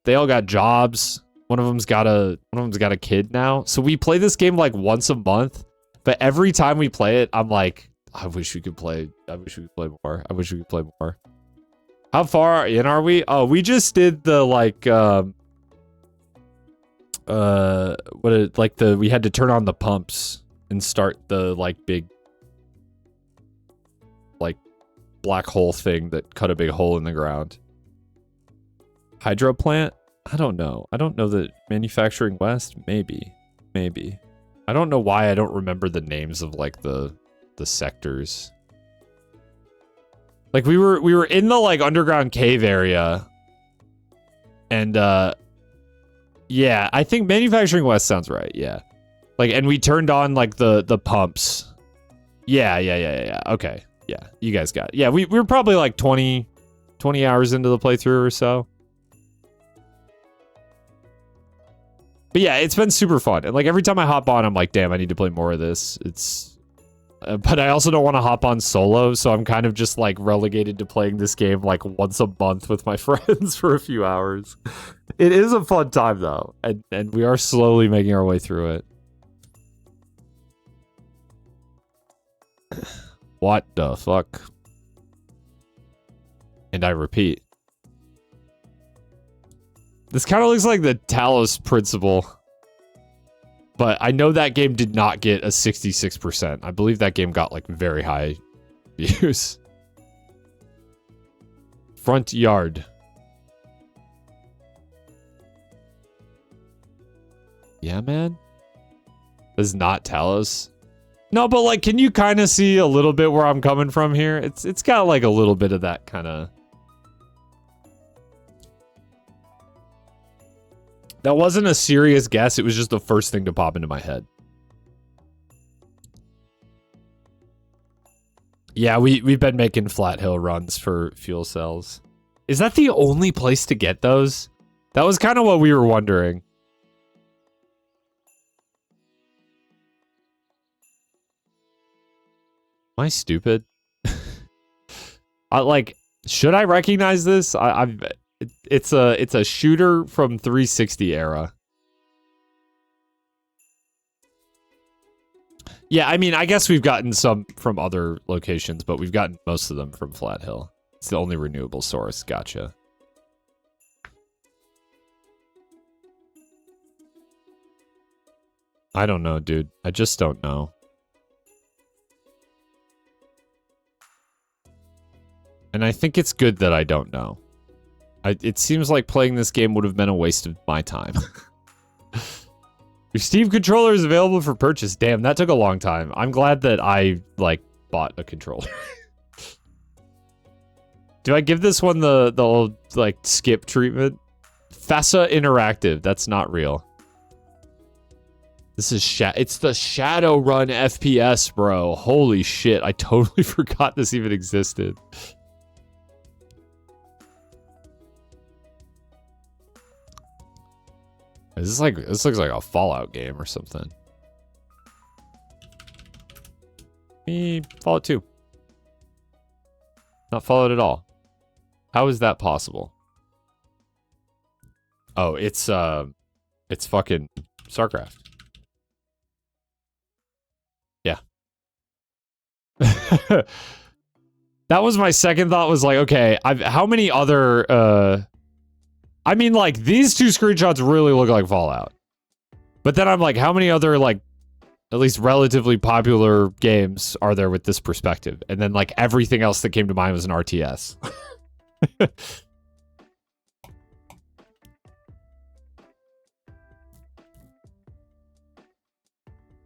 they all got jobs. One of them's got a kid now. So we play this game like once a month, but every time we play it, I'm like, I wish we could play more. I wish we could play more. How far in are we? Oh, we just did the like we had to turn on the pumps and start the like big like black hole thing that cut a big hole in the ground. Hydro plant? I don't know. I don't know that manufacturing west. Maybe. I don't know why I don't remember the names of like the sectors. Like we were in the like underground cave area, and yeah, I think manufacturing west sounds right. Yeah, like, and we turned on like the pumps. Yeah. Okay, yeah, you guys got it. Yeah, we were probably like 20 hours into the playthrough or so. But yeah, it's been super fun. And like every time I hop on, I'm like, damn, I need to play more of this. It's but I also don't want to hop on solo, so I'm kind of just like relegated to playing this game like once a month with my friends for a few hours. It is a fun time though, and we are slowly making our way through it. What the fuck? And I repeat. This kind of looks like the Talos Principle. But I know that game did not get a 66%. I believe that game got like very high views. Front yard. Yeah, man. This is not Talos. No, but like, can you kind of see a little bit where I'm coming from here? It's got like a little bit of that kind of... That wasn't a serious guess. It was just the first thing to pop into my head. Yeah, we've been making flat hill runs for fuel cells. Is that the only place to get those? That was kind of what we were wondering. Am I stupid? Should I recognize this? It's a shooter from 360 era. Yeah, I mean, I guess we've gotten some from other locations, but we've gotten most of them from Flat Hill. It's the only renewable source. Gotcha. I don't know, dude. I just don't know. And I think it's good that I don't know. It seems like playing this game would have been a waste of my time. Your Steam controller is available for purchase. Damn, that took a long time. I'm glad that I, like, bought a controller. Do I give this one the old, like, skip treatment? FESA Interactive. That's not real. This is it's the Shadowrun FPS, bro. Holy shit. I totally forgot this even existed. This looks like a Fallout game or something. Fallout 2. Not Fallout at all. How is that possible? Oh, it's fucking StarCraft. Yeah. That was my second thought, was like, okay, how many other I mean, like, these two screenshots really look like Fallout. But then I'm like, how many other, like, at least relatively popular games are there with this perspective? And then, like, everything else that came to mind was an RTS.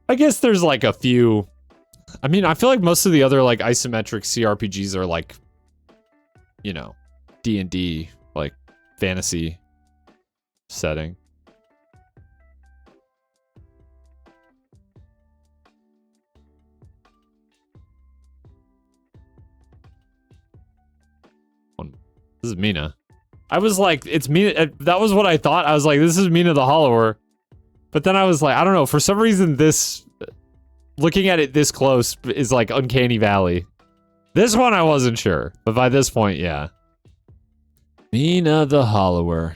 I guess there's, like, a few I mean, I feel like most of the other like isometric CRPGs are like, you know, D&D, like fantasy setting. This is Mina. I was like, it's Mina. That was what I thought. I was like, this is Mina the Hollower. But then I was like, I don't know. For some reason, this, looking at it this close is like Uncanny Valley. This one I wasn't sure. But by this point, yeah. Mina the Hollower.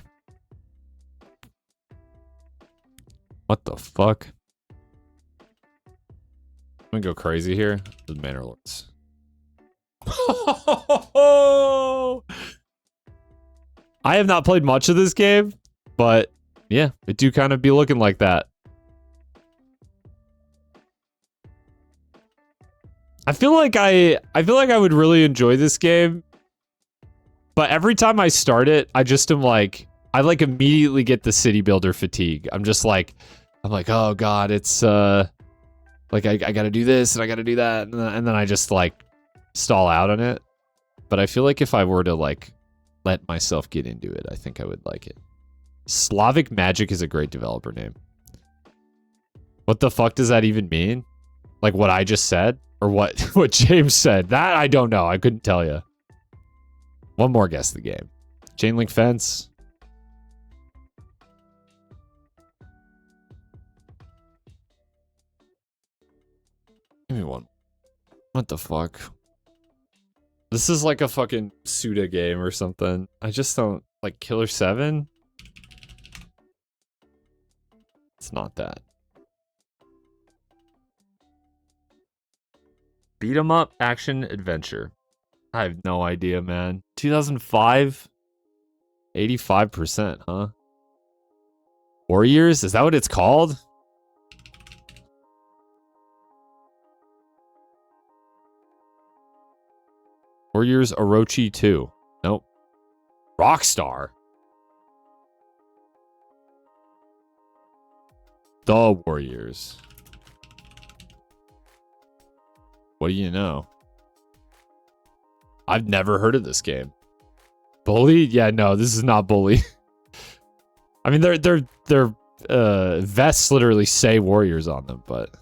What the fuck? I'm gonna go crazy here. The Manor Lords. I have not played much of this game, but yeah, it do kind of be looking like that. I feel like I would really enjoy this game, but every time I start it, I just am like, I like immediately get the city builder fatigue. I'm like, oh god, it's like I gotta do this and I gotta do that, and then I just like stall out on it. But I feel like if I were to like let myself get into it, I think I would like it. Slavic Magic is a great developer name. What the fuck does that even mean? Like what I just said? Or what James said? That I don't know. I couldn't tell you. One more guess of the game. Chain link fence. Give me one. What the fuck? This is like a fucking Suda game or something. I just don't... Like, Killer 7? It's not that. Beat 'em up action adventure. I have no idea, man. 2005? 85%, huh? Warriors? Is that what it's called? Warriors Orochi 2. Nope. Rockstar. The Warriors. What do you know? I've never heard of this game. Bully? Yeah, no, this is not Bully. I mean, their vests literally say Warriors on them, but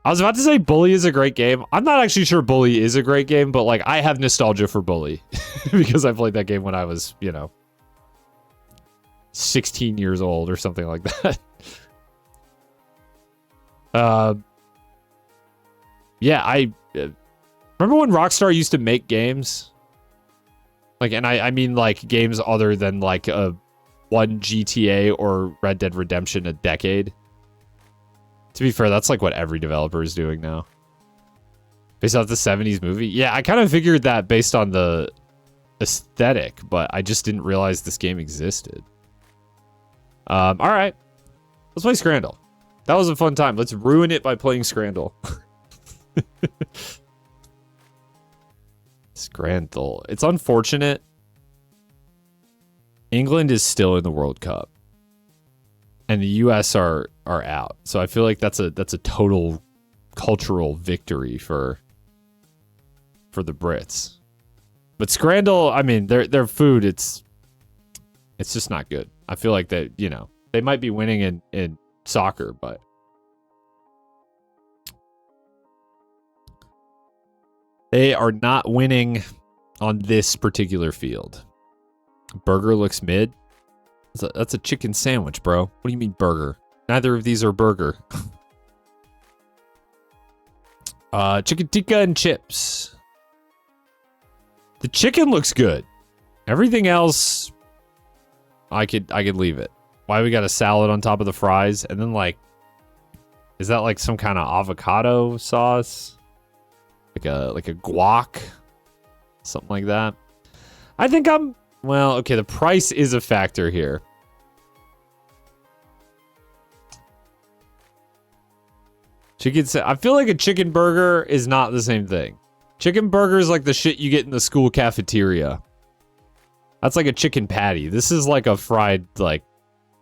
I was about to say Bully is a great game. I'm not actually sure Bully is a great game, but like I have nostalgia for Bully because I played that game when I was, you know, 16 years old or something like that. Yeah, I remember when Rockstar used to make games. Like, and I mean like games other than like one GTA or Red Dead Redemption a decade. To be fair, that's like what every developer is doing now. Based off the 70s movie. Yeah, I kind of figured that based on the aesthetic, but I just didn't realize this game existed. All right. Let's play Scrandle. That was a fun time. Let's ruin it by playing Scrandle. Scrandle. It's unfortunate. England is still in the World Cup. And the US are out. So I feel like that's a total cultural victory for the Brits. But Scrandle, I mean, their food, it's just not good. I feel like that, you know, they might be winning in soccer, but they are not winning on this particular field. Burger looks mid. That's a chicken sandwich, bro. What do you mean burger? Neither of these are burger. Chicken tikka and chips. The chicken looks good. Everything else, I could leave it. Why we got a salad on top of the fries? And then like, is that like some kind of avocado sauce? Like a guac? Something like that. I think well, okay, the price is a factor here. I feel like a chicken burger is not the same thing. Chicken burger is like the shit you get in the school cafeteria. That's like a chicken patty. This is like a fried, like,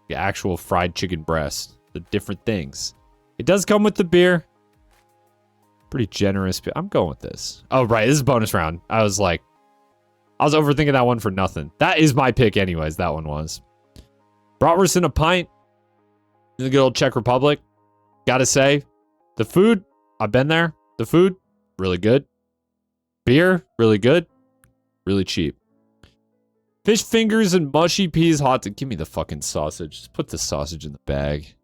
actual fried chicken breast. The different things. It does come with the beer. Pretty generous. I'm going with this. Oh, right. This is bonus round. I was overthinking that one for nothing. That is my pick anyways. That one was. Bratwurst in a pint. In the good old Czech Republic. Gotta say, the food, I've been there. The food, really good. Beer, really good. Really cheap. Fish fingers and mushy peas hot. Give me the fucking sausage. Just put the sausage in the bag.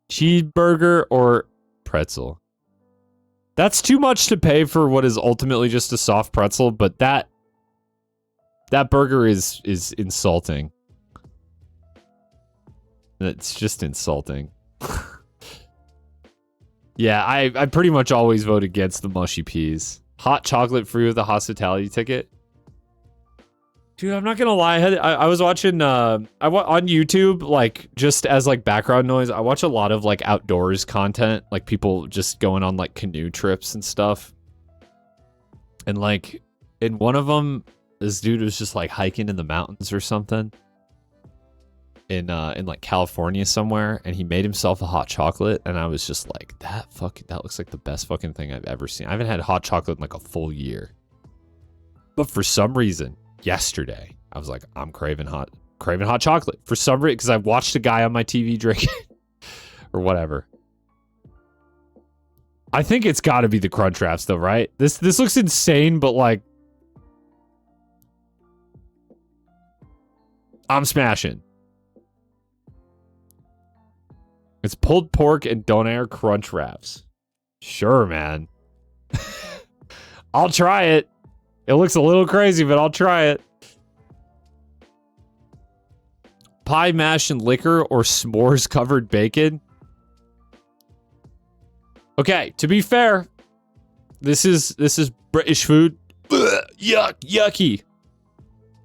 Cheeseburger or pretzel. That's too much to pay for what is ultimately just a soft pretzel, but that burger is insulting. It's just insulting. Yeah, I pretty much always vote against the mushy peas. Hot chocolate free with a hospitality ticket. Dude, I'm not gonna lie. I was watching on YouTube, like, just as like background noise. I watch a lot of like outdoors content, like people just going on like canoe trips and stuff. And like in one of them, this dude was just like hiking in the mountains or something in like California somewhere, and he made himself a hot chocolate, and I was just like, that looks like the best fucking thing I've ever seen. I haven't had hot chocolate in like a full year, but for some reason, yesterday I was like, I'm craving hot chocolate for some reason, because I watched a guy on my TV drink it or whatever. I think it's got to be the Crunch Wraps though, right? This looks insane, but like, I'm smashing. It's pulled pork and Donair Crunch Wraps. Sure, man. I'll try it. It looks a little crazy, but I'll try it. Pie, mash, and liquor or s'mores covered bacon. Okay, to be fair, this is British food. Ugh, yucky.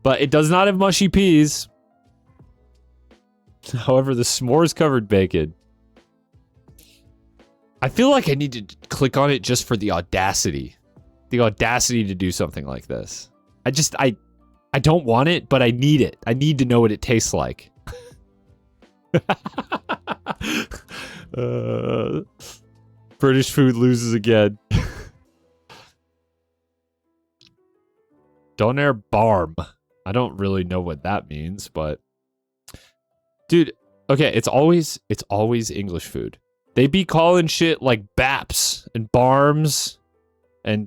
But it does not have mushy peas. However, the s'mores covered bacon. I feel like I need to click on it just for the audacity. The audacity to do something like this. I don't want it, but I need it. I need to know what it tastes like. British food loses again. Donair Barm. I don't really know what that means, but dude, okay, it's always English food. They be calling shit like Baps and Barms and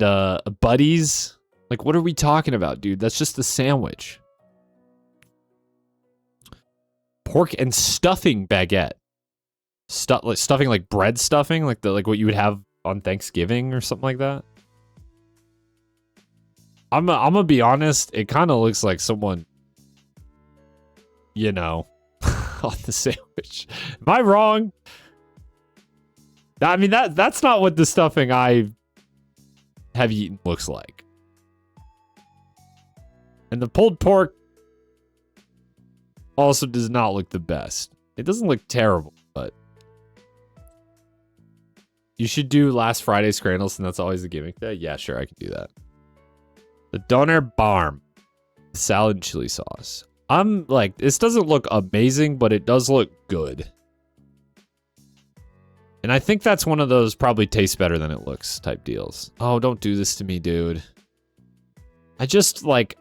Buddies. Like, what are we talking about, dude? That's just a sandwich. Pork and stuffing baguette. Stuffing like bread stuffing, like what you would have on Thanksgiving or something like that. I'm gonna be honest, it kind of looks like someone, you know, on the sandwich. Am I wrong? I mean, that's not what the stuffing I have eaten looks like. And the pulled pork also does not look the best. It doesn't look terrible, but you should do last Friday's Scrandles, and that's always the gimmick day. Yeah, sure, I can do that. The Donair Barm salad and chili sauce. I'm like, this doesn't look amazing, but it does look good. And I think that's one of those probably tastes better than it looks type deals. Oh, don't do this to me, dude. I just like,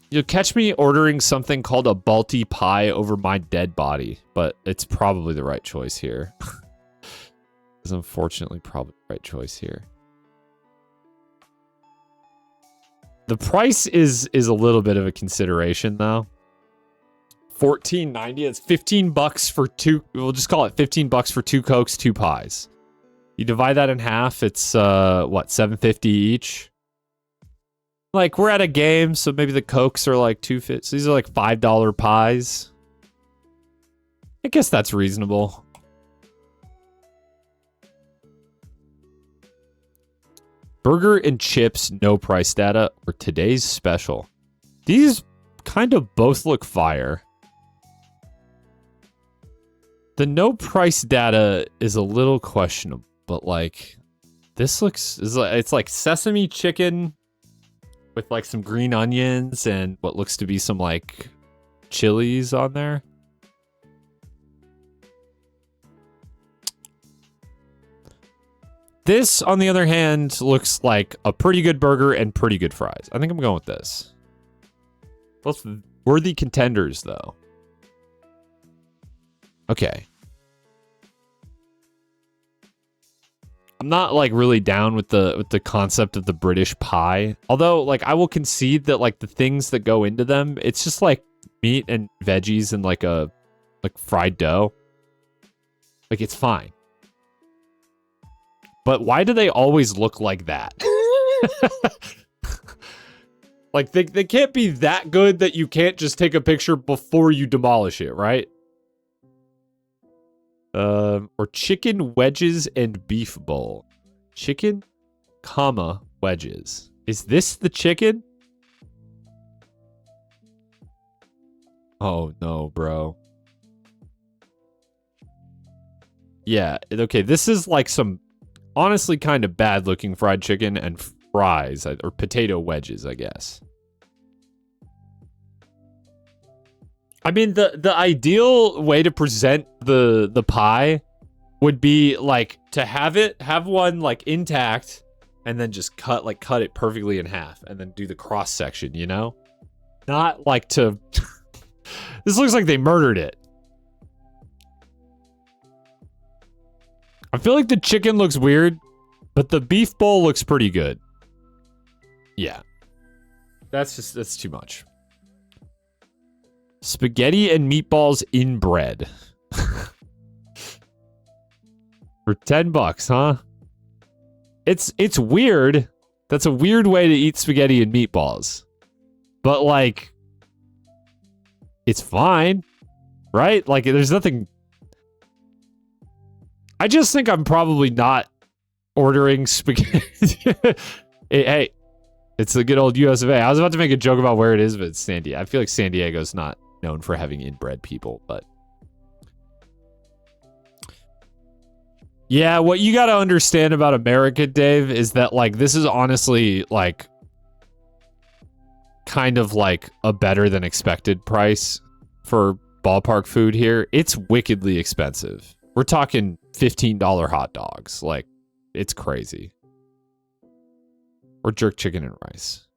you'll catch me ordering something called a Balti pie over my dead body, but it's probably the right choice here. It's unfortunately probably the right choice here. The price is a little bit of a consideration though. $14.90. It's $15 for two. We'll just call it $15 for 2 Cokes, 2 pies. You divide that in half. It's what, $7.50 each. Like, we're at a game, so maybe the Cokes are like $2.50. So these are like $5 pies. I guess that's reasonable. Burger and chips, no price data, or today's special. These kind of both look fire. The no price data is a little questionable, but like, this looks, it's like sesame chicken with like some green onions and what looks to be some like chilies on there. This, on the other hand, looks like a pretty good burger and pretty good fries. I think I'm going with this. Both worthy contenders, though. Okay. I'm not like really down with the concept of the British pie. Although, like, I will concede that like the things that go into them, it's just like meat and veggies and like fried dough. Like, it's fine. But why do they always look like that? Like, they can't be that good that you can't just take a picture before you demolish it, right? Or chicken wedges and beef bowl. Chicken, comma, wedges. Is this the chicken? Oh, no, bro. Yeah, okay, this is like some honestly kind of bad looking fried chicken and fries, or potato wedges, I guess. I mean, the ideal way to present the pie would be like to have one like intact and then just cut it perfectly in half and then do the cross section, you know? Not like to This looks like they murdered it. I feel like the chicken looks weird, but the beef bowl looks pretty good. Yeah. That's too much. Spaghetti and meatballs in bread. For $10, huh? It's weird. That's a weird way to eat spaghetti and meatballs. But like, it's fine, right? Like, there's nothing. I just think I'm probably not ordering spaghetti. Hey, it's the good old US of A. I was about to make a joke about where it is, but it's San Diego. I feel like San Diego's not known for having inbred people, but yeah, what you got to understand about America, Dave, is that like this is honestly like kind of like a better than expected price for ballpark food here. It's wickedly expensive. We're talking $15 hot dogs. Like, it's crazy. Or jerk chicken and rice.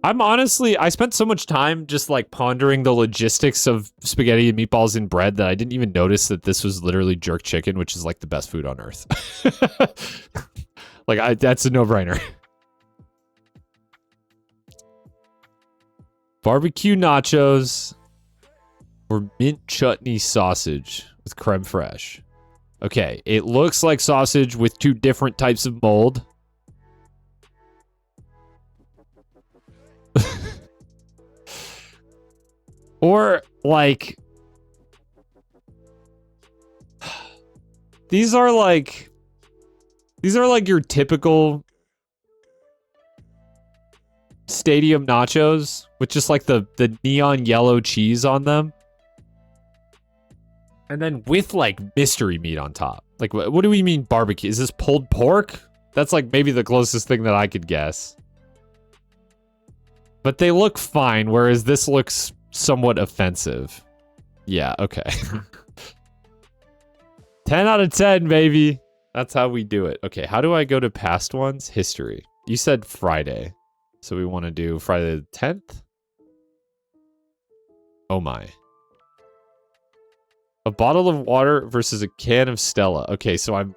I spent so much time just like pondering the logistics of spaghetti and meatballs in bread that I didn't even notice that this was literally jerk chicken, which is like the best food on earth. Like, that's a no-brainer. Barbecue nachos or mint chutney sausage with creme fraiche. Okay, it looks like sausage with two different types of mold. Or like these are like your typical stadium nachos with just like the neon yellow cheese on them. And then with like mystery meat on top. Like, what do we mean barbecue? Is this pulled pork? That's like maybe the closest thing that I could guess. But they look fine, whereas this looks somewhat offensive. Yeah, okay. 10 out of 10, baby. That's how we do it. Okay, how do I go to past ones? History. You said Friday. So we want to do Friday the 10th? Oh my. A bottle of water versus a can of Stella. Okay, so I'm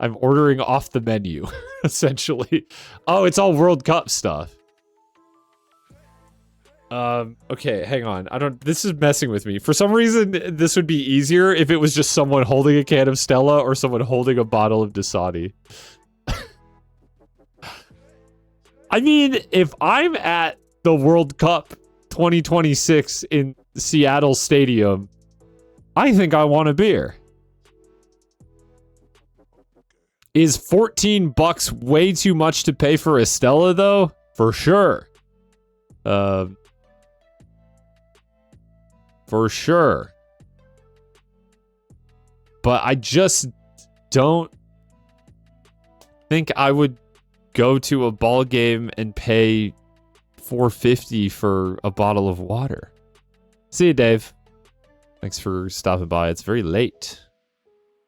ordering off the menu, essentially. Oh, it's all World Cup stuff. Okay, hang on. This is messing with me. For some reason, this would be easier if it was just someone holding a can of Stella or someone holding a bottle of Dasani. I mean, if I'm at the World Cup 2026 in Seattle Stadium, I think I want a beer. Is $14 way too much to pay for a Stella, though? For sure. For sure. But I just don't think I would go to a ball game and pay $4.50 for a bottle of water. See you, Dave. Thanks for stopping by. It's very late.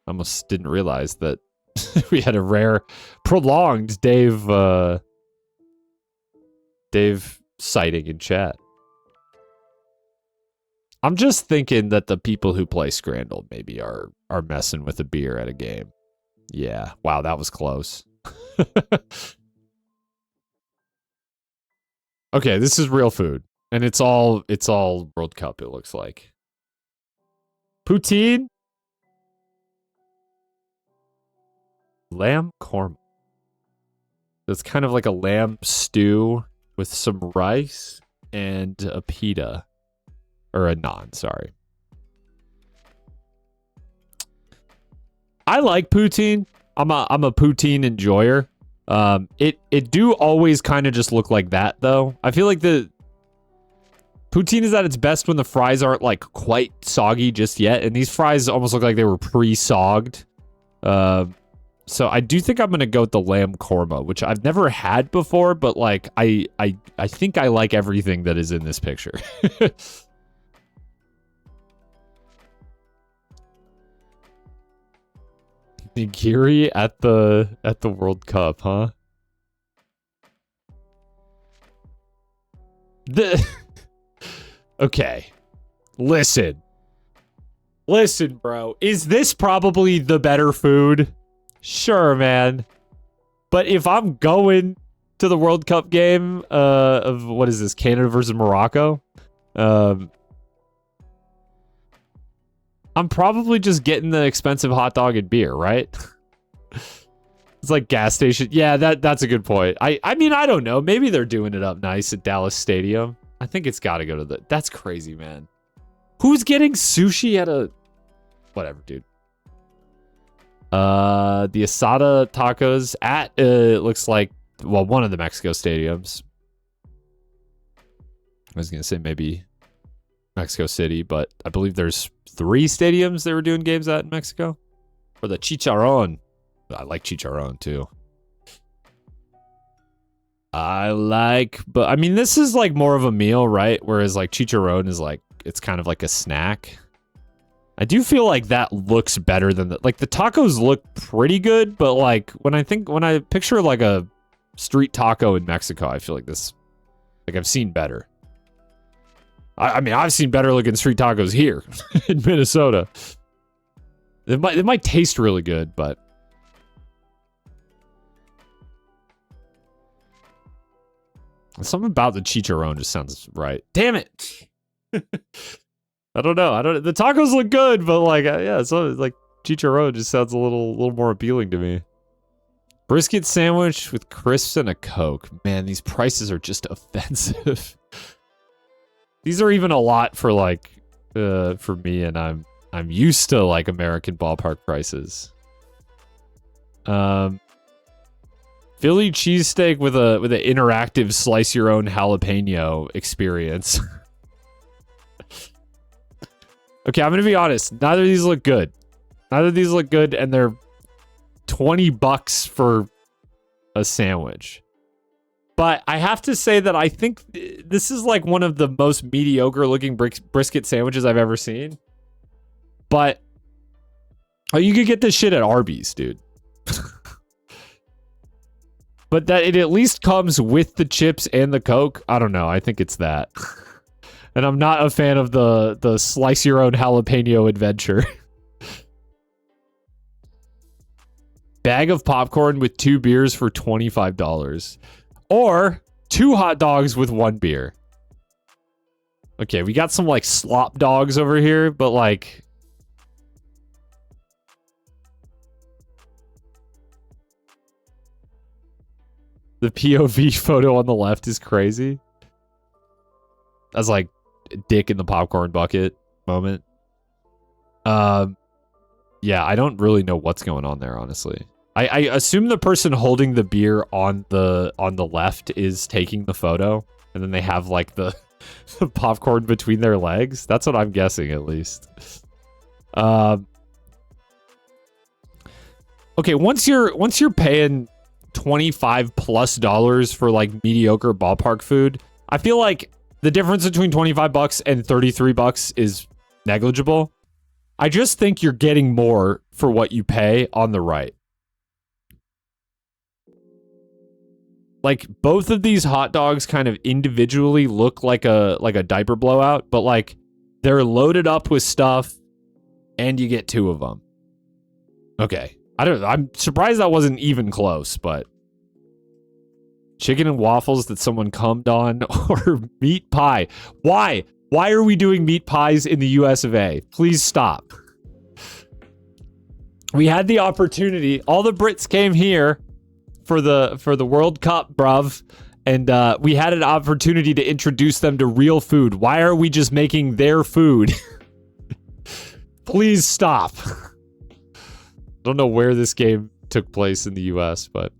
I almost didn't realize that We had a rare, prolonged Dave sighting in chat. I'm just thinking that the people who play Scrandle maybe are messing with a beer at a game. Yeah. Wow, that was close. Okay, this is real food. And it's all World Cup, it looks like. Poutine? Lamb korma. It's kind of like a lamb stew with some rice and a pita. Or a naan, sorry. I like poutine. I'm a poutine enjoyer. It do always kind of just look like that though. I feel like the poutine is at its best when the fries aren't like quite soggy just yet, and these fries almost look like they were pre-sogged. So I do think I'm gonna go with the lamb korma, which I've never had before, but like I think I like everything that is in this picture. Nigiri at the World Cup, huh? Okay. Listen, bro. Is this probably the better food? Sure, man. But if I'm going to the World Cup game of what is this, Canada versus Morocco, I'm probably just getting the expensive hot dog and beer, right? It's like gas station. Yeah, that's a good point. I mean, I don't know. Maybe they're doing it up nice at Dallas Stadium. I think it's got to go to the... That's crazy, man. Who's getting sushi at a... Whatever, dude. The asada tacos at, it looks like, well, one of the Mexico stadiums. I was going to say maybe Mexico City, but I believe there's 3 stadiums they were doing games at in Mexico. Or the Chicharron. I like Chicharron, too. But I mean, this is like more of a meal, right? Whereas like Chicharron is like, it's kind of like a snack. I do feel like that looks better than like the tacos look pretty good, but like when I picture like a street taco in Mexico, I feel like this, like I've seen better. I mean, I've seen better looking street tacos here in Minnesota. It might taste really good, but something about the chicharron just sounds right. Damn it! I don't know. The tacos look good, but like, yeah, so like chicharron just sounds a little more appealing to me. Brisket sandwich with crisps and a Coke. Man, these prices are just offensive. These are even a lot for like, for me, and I'm used to like American ballpark prices. Philly cheesesteak with an interactive slice your own jalapeno experience. Okay, I'm gonna be honest. Neither of these look good. And they're $20 for a sandwich. But I have to say that I think this is like one of the most mediocre looking brisket sandwiches I've ever seen. But you could get this shit at Arby's, dude. But that it at least comes with the chips and the Coke. I don't know. I think it's that. And I'm not a fan of the slice your own jalapeno adventure. Bag of popcorn with 2 beers for $25. Or 2 hot dogs with 1 beer. Okay, we got some like slop dogs over here, but like... The POV photo on the left is crazy. That's like dick in the popcorn bucket moment. Yeah, I don't really know what's going on there, honestly. I assume the person holding the beer on the left is taking the photo, and then they have like the popcorn between their legs. That's what I'm guessing, at least. Okay, once you're paying $25+ for like mediocre ballpark food, I feel like the difference between $25 and $33 is negligible. I just think you're getting more for what you pay on the right. like both of these hot dogs kind of individually look like a diaper blowout, but like they're loaded up with stuff and you get 2 of them. Okay. I'm surprised that wasn't even close, but chicken and waffles that someone cummed on or meat pie. Why? Why are we doing meat pies in the US of A? Please stop. We had the opportunity. All the Brits came here for the World Cup, bruv. And we had an opportunity to introduce them to real food. Why are we just making their food? Please stop. I don't know where this game took place in the US, but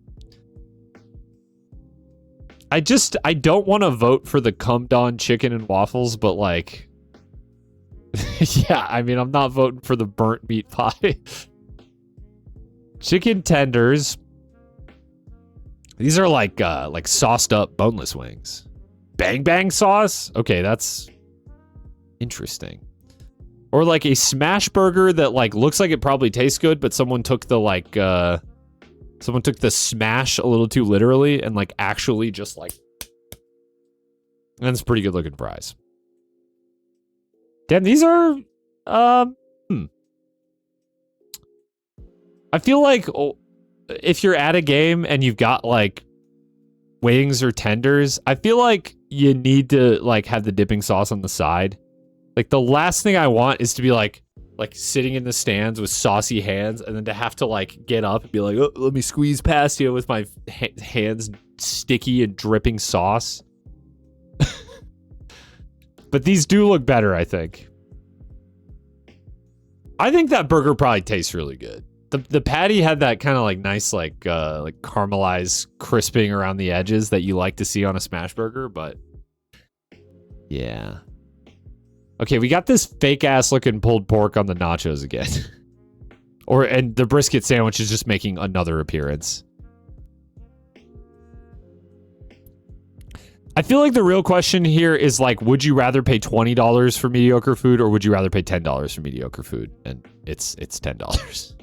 I don't want to vote for the cummed on chicken and waffles, but like, yeah, I mean, I'm not voting for the burnt meat pie. Chicken tenders. These are like sauced up boneless wings. Bang bang sauce? Okay, that's interesting. Or like a smash burger that like looks like it probably tastes good, but someone took the smash a little too literally and like actually just like, that's pretty good looking fries. Damn, these are I feel like if you're at a game and you've got like wings or tenders, I feel like you need to like have the dipping sauce on the side. Like the last thing I want is to be like sitting in the stands with saucy hands and then to have to like get up and be like, oh, let me squeeze past you with my hands sticky and dripping sauce. But these do look better, I think. I think that burger probably tastes really good. The patty had that kind of like nice like caramelized crisping around the edges that you like to see on a smash burger, but yeah. Okay, we got this fake ass looking pulled pork on the nachos again. And the brisket sandwich is just making another appearance. I feel like the real question here is like, would you rather pay $20 for mediocre food or would you rather pay $10 for mediocre food? And it's $10.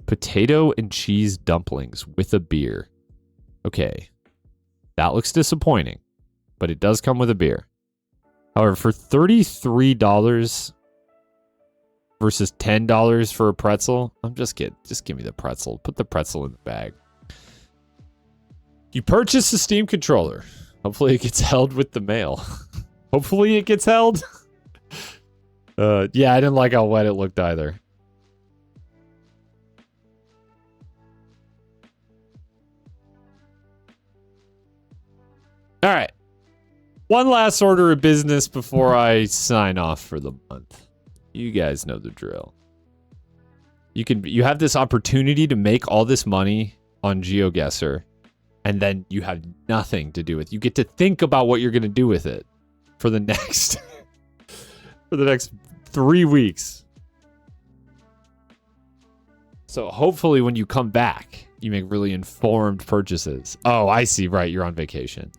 Potato and cheese dumplings with a beer. Okay. That looks disappointing, but it does come with a beer. However, for $33 versus $10 for a pretzel, I'm just kidding. Just give me the pretzel. Put the pretzel in the bag. You purchase a Steam controller. Hopefully it gets held with the mail. Hopefully it gets held. Yeah, I didn't like how wet it looked either. All right. One last order of business before I sign off for the month. You guys know the drill. You have this opportunity to make all this money on Geoguessr, and then you have nothing to do with it. You get to think about what you're going to do with it for the next for the next 3 weeks. So hopefully when you come back, you make really informed purchases. Oh, I see. Right, you're on vacation.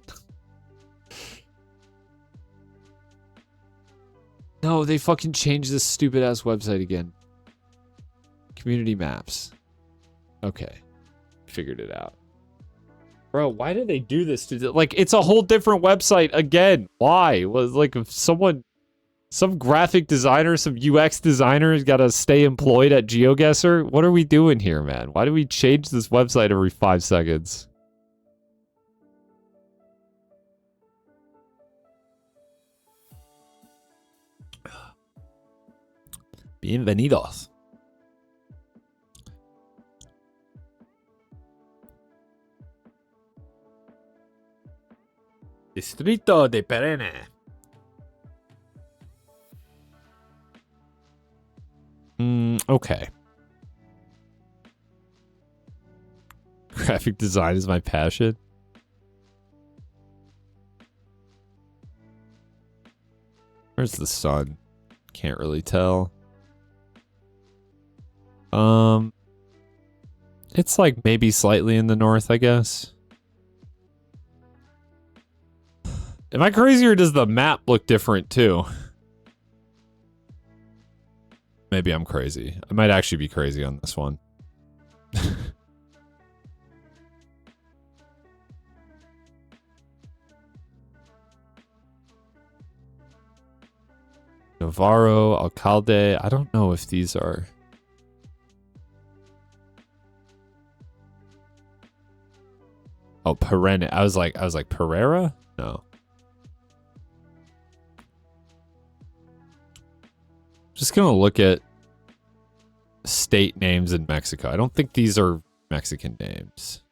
No, they fucking changed this stupid ass website again. Community maps. Okay. Figured it out. Bro, why did they do this to like it's a whole different website again? Why? Was like if some graphic designer, some UX designer has got to stay employed at Geoguessr? What are we doing here, man? Why do we change this website every 5 seconds? Bienvenidos. Distrito de Perene. Okay. Graphic design is my passion. Where's the sun? Can't really tell. It's like maybe slightly in the north, I guess. Am I crazy or does the map look different too? Maybe I'm crazy. I might actually be crazy on this one. Navarro, Alcalde. I don't know if these are... Oh, Perenne. I was like Pereira? No. Just gonna look at state names in Mexico. I don't think these are Mexican names.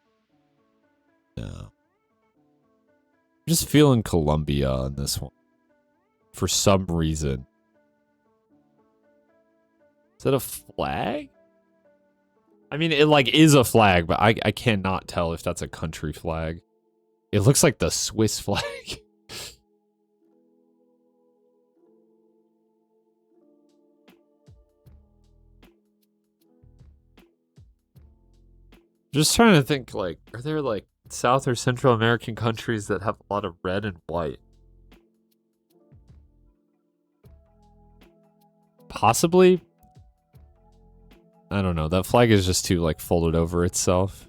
No. I'm just feeling Colombia on this one. For some reason. Is that a flag? I mean, it like is a flag, but I cannot tell if that's a country flag. It looks like the Swiss flag. Just trying to think, like, are there like South or Central American countries that have a lot of red and white? Possibly. I don't know. That flag is just too, like, folded over itself.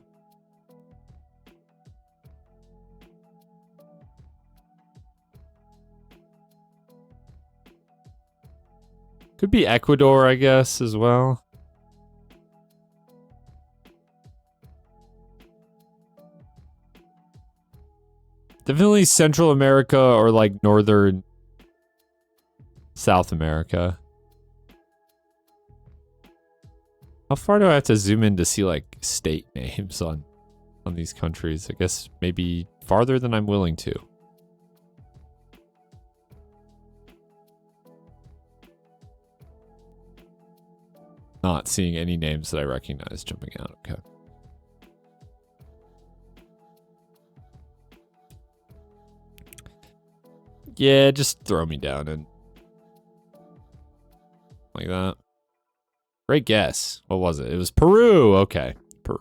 Could be Ecuador, I guess, as well. Definitely Central America or, like, Northern South America. How far do I have to zoom in to see, like, state names on these countries? I guess maybe farther than I'm willing to. Not seeing any names that I recognize jumping out. Okay. Yeah, just throw me down and like that. Great guess. What was it? It was Peru. Okay, Peru.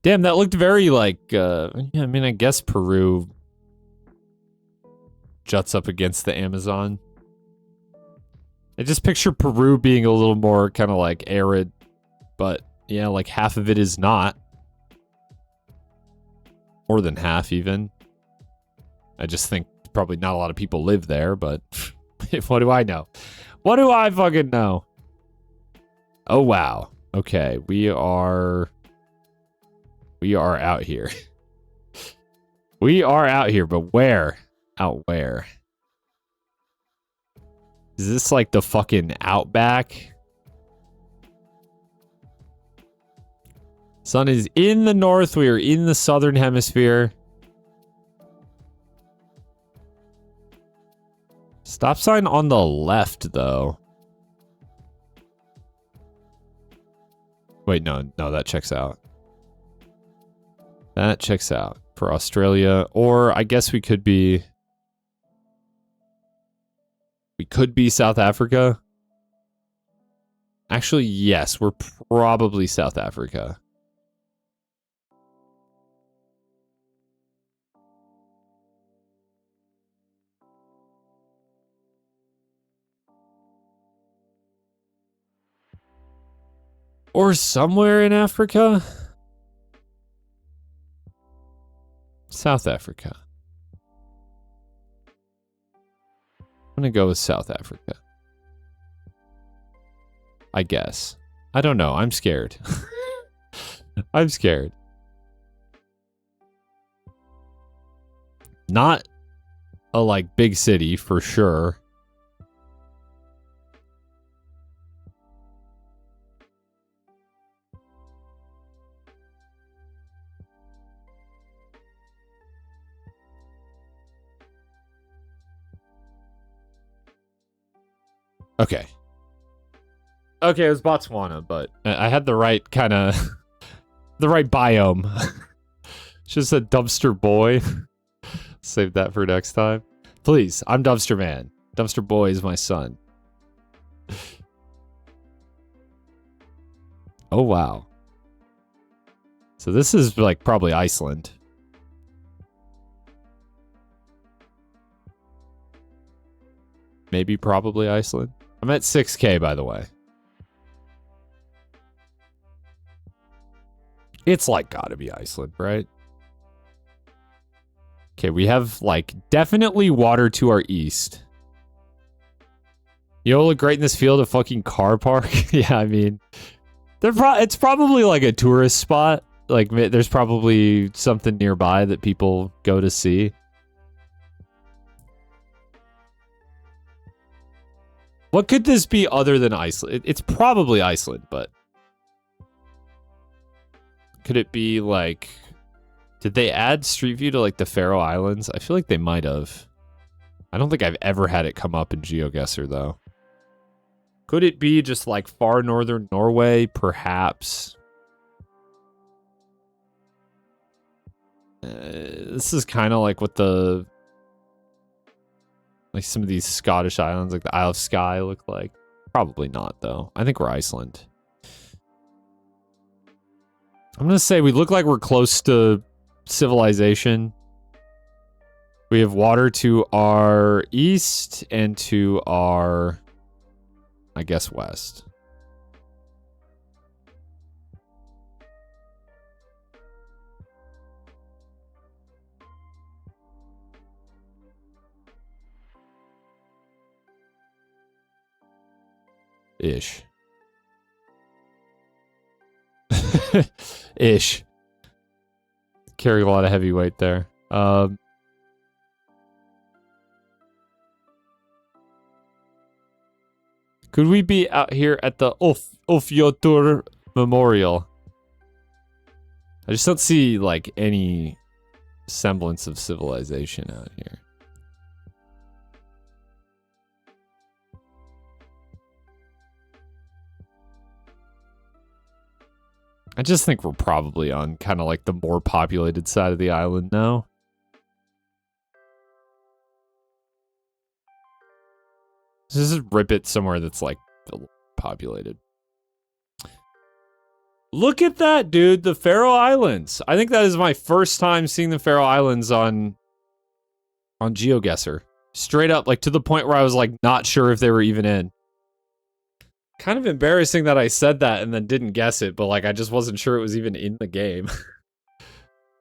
Damn, that looked very like, yeah, I mean, I guess Peru juts up against the Amazon. I just picture Peru being a little more kind of like arid, but yeah, like half of it is not. More than half even. I just think probably not a lot of people live there, but what do I know? What do I fucking know? Oh, wow. Okay, we are out here. We are out here, but where? Out where? Is this like the fucking outback? Sun is in the north. We are in the southern hemisphere. Stop sign on the left, though. Wait, no, that checks out. That checks out for Australia. Or I guess we could be... We could be South Africa. Actually, yes, we're probably South Africa. Or somewhere in Africa? South Africa. I'm gonna go with South Africa. I guess. I don't know. I'm scared. I'm scared. Not a, like, big city, for sure. Okay. Okay, it was Botswana, but I had the right kind of... the right biome. Just a dumpster boy. Save that for next time. Please, I'm Dumpster Man. Dumpster Boy is my son. Oh, wow. So this is, like, probably Iceland. Maybe probably Iceland. I'm at 6K, by the way. It's like gotta be Iceland, right? Okay, we have like definitely water to our east. You'll look great in this field of fucking car park. Yeah, I mean, it's probably like a tourist spot. Like, there's probably something nearby that people go to see. What could this be other than Iceland? It's probably Iceland, but could it be like, did they add Street View to like the Faroe Islands? I feel like they might have. I don't think I've ever had it come up in Geoguessr though. Could it be just like far northern Norway, perhaps? This is kind of like what the, like some of these Scottish islands, like the Isle of Skye, look like. Probably not, though. I think we're Iceland. I'm gonna say we look like we're close to civilization. We have water to our east and to our, I guess, west. Ish. Ish. Carry a lot of heavy weight there. Could we be out here at the Ofjotur Memorial? I just don't see, like, any semblance of civilization out here. I just think we're probably on kind of like the more populated side of the island now. Just rip it somewhere that's like populated. Look at that, dude. The Faroe Islands. I think that is my first time seeing the Faroe Islands on Geoguessr. Straight up, like to the point where I was like not sure if they were even in. Kind of embarrassing that I said that and then didn't guess it, but like I just wasn't sure it was even in the game.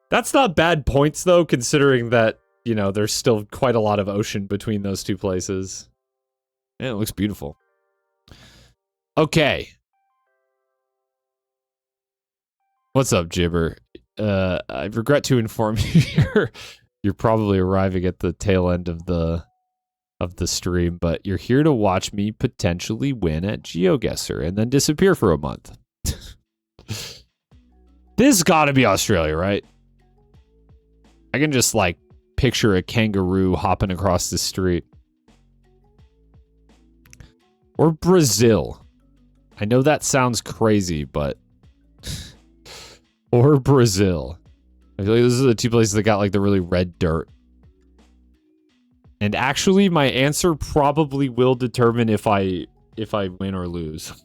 That's not bad points though, considering that, you know, there's still quite a lot of ocean between those two places. Yeah, it looks beautiful. Okay. What's up, Jibber? I regret to inform you you're probably arriving at the tail end of the stream, but you're here to watch me potentially win at Geoguessr and then disappear for a month. This gotta be Australia, right? I can just like picture a kangaroo hopping across the street. Or Brazil. I know that sounds crazy, but or Brazil. I feel like those are the two places that got like the really red dirt. And actually, my answer probably will determine if I win or lose.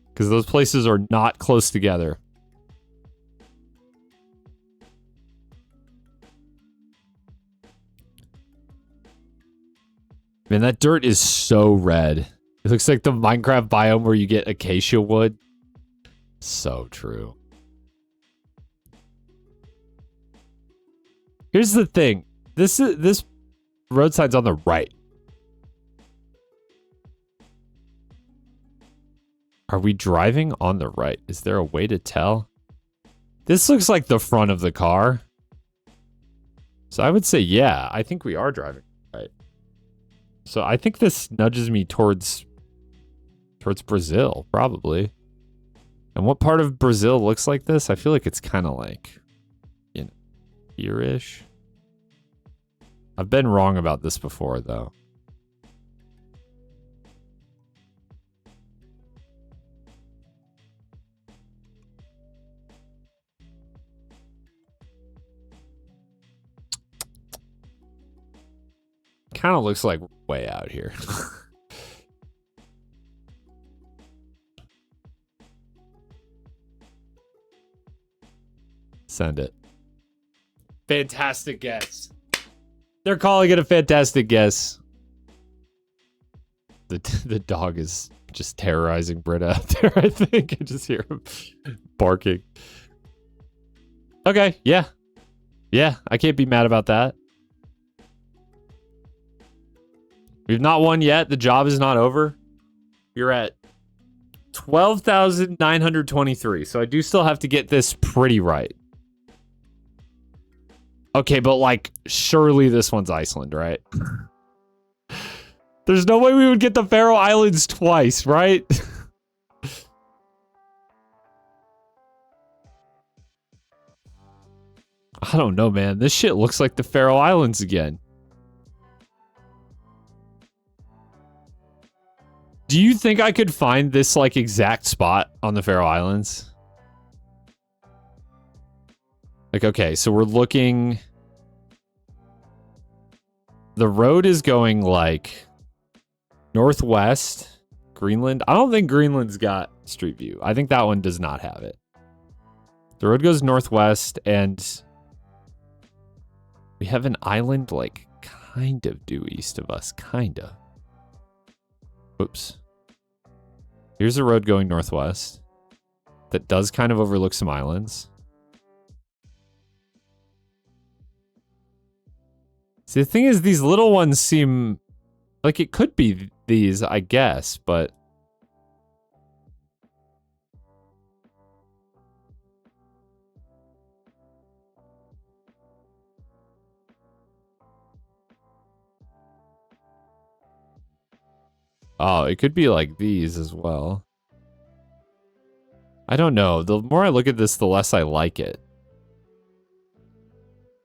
Because those places are not close together. Man, that dirt is so red. It looks like the Minecraft biome where you get acacia wood. So true. Here's the thing. This road sign's on the right. Are we driving on the right? Is there a way to tell? This looks like the front of the car. So I would say, yeah, I think we are driving right. So I think this nudges me towards Brazil, probably. And what part of Brazil looks like this? I feel like it's kind of like, you know, here-ish. I've been wrong about this before, though. Kind of looks like way out here. Send it. Fantastic guess. They're calling it a fantastic guess. The dog is just terrorizing Britta out there, I think. I just hear him barking. Okay, yeah. Yeah, I can't be mad about that. We've not won yet. The job is not over. You're at 12,923. So I do still have to get this pretty right. Okay, but like, surely this one's Iceland, right? There's no way we would get the Faroe Islands twice, right? I don't know, man. This shit looks like the Faroe Islands again. Do you think I could find this, like, exact spot on the Faroe Islands? Like, okay, so we're looking... The road is going, like... Northwest, Greenland. I don't think Greenland's got Street View. I think that one does not have it. The road goes northwest, and we have an island, like, kind of due east of us. Kinda. Oops. Here's a road going northwest that does kind of overlook some islands. See, the thing is, these little ones seem like it could be these, I guess, but... Oh, it could be like these as well. I don't know. The more I look at this, the less I like it.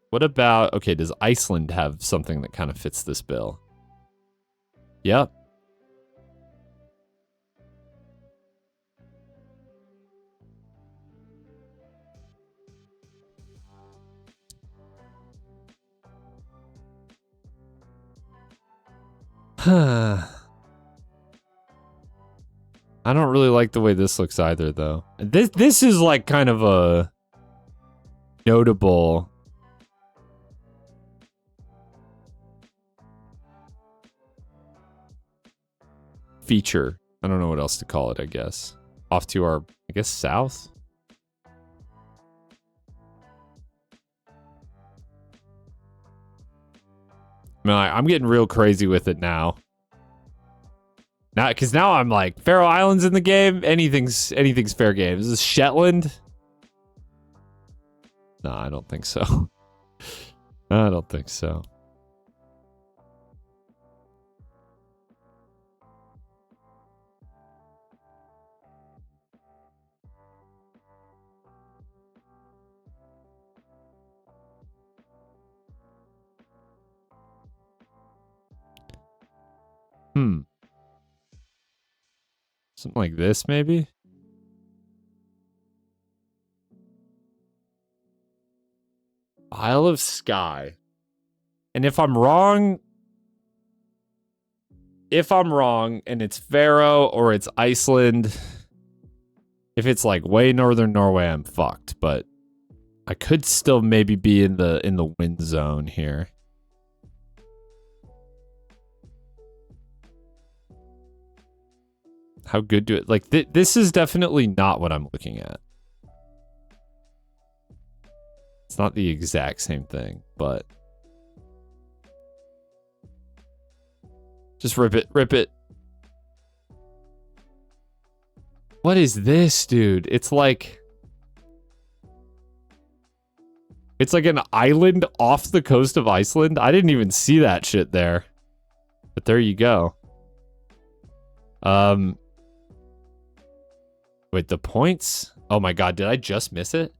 What about... Okay, does Iceland have something that kind of fits this bill? Yep. I don't really like the way this looks either, though. This is like kind of a notable feature. I don't know what else to call it, I guess. Off to our, I guess, south? Man, I'm getting real crazy with it now. Now, because now I'm like, Faroe Islands in the game? Anything's fair game. Is this Shetland? No, I don't think so. I don't think so. Something like this, maybe? Isle of Skye. And if I'm wrong and it's Faroe or it's Iceland, if it's like way northern Norway, I'm fucked. But I could still maybe be in the wind zone here. How good do it... Like, this is definitely not what I'm looking at. It's not the exact same thing, but... Just rip it, rip it. What is this, dude? It's like... It's like an island off the coast of Iceland. I didn't even see that shit there. But there you go. Wait, the points? Oh my god, did I just miss it?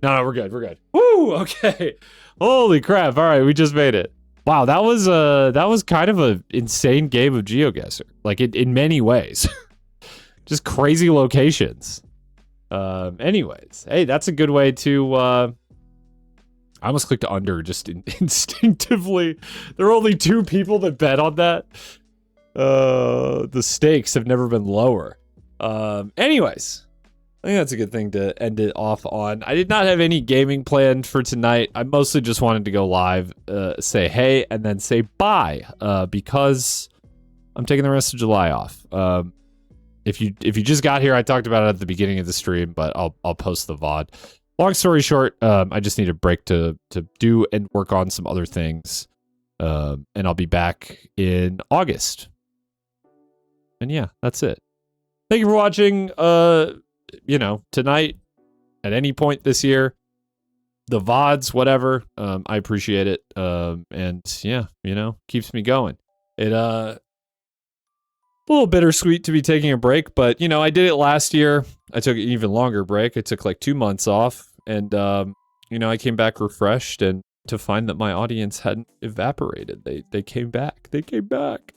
No, we're good, we're good. Woo, okay. Holy crap, all right, we just made it. Wow, that was kind of an insane game of Geoguessr. Like, in many ways. Just crazy locations. Anyways, hey, that's a good way to, I almost clicked under just instinctively. There are only 2 people that bet on that. The stakes have never been lower. Anyways, I think that's a good thing to end it off on. I did not have any gaming planned for tonight. I mostly just wanted to go live, say hey, and then say bye, because I'm taking the rest of July off. If you just got here, I talked about it at the beginning of the stream, but I'll post the VOD. Long story short, I just need a break to do and work on some other things. And I'll be back in August. And yeah, that's it. Thank you for watching. Tonight, at any point this year, the VODs, whatever. I appreciate it. And yeah, keeps me going. It a little bittersweet to be taking a break, but I did it last year. I took an even longer break. I took like 2 months off, and I came back refreshed, and to find that my audience hadn't evaporated. They came back. They came back.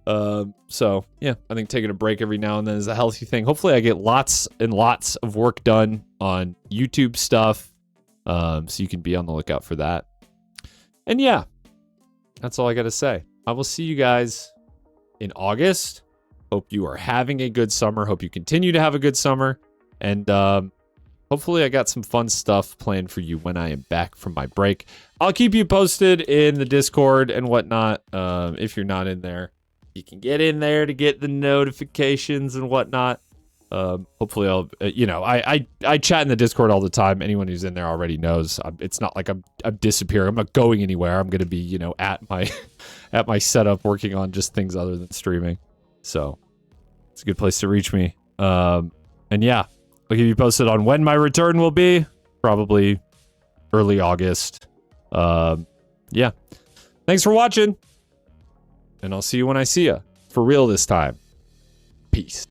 So yeah, I think taking a break every now and then is a healthy thing. Hopefully I get lots and lots of work done on YouTube stuff. So you can be on the lookout for that. And yeah, that's all I got to say. I will see you guys in August. Hope you are having a good summer. Hope you continue to have a good summer. And hopefully I got some fun stuff planned for you when I am back from my break. I'll keep you posted in the Discord and whatnot. If you're not in there, you can get in there to get the notifications and whatnot. Hopefully I'll, I chat in the Discord all the time. Anyone who's in there already knows. It's not like I'm disappearing. I'm not going anywhere. I'm going to be, at my setup working on just things other than streaming. So it's a good place to reach me. And yeah, I'll keep you posted on when my return will be. Probably early August. Yeah. Thanks for watching. And I'll see you when I see you. For real this time. Peace.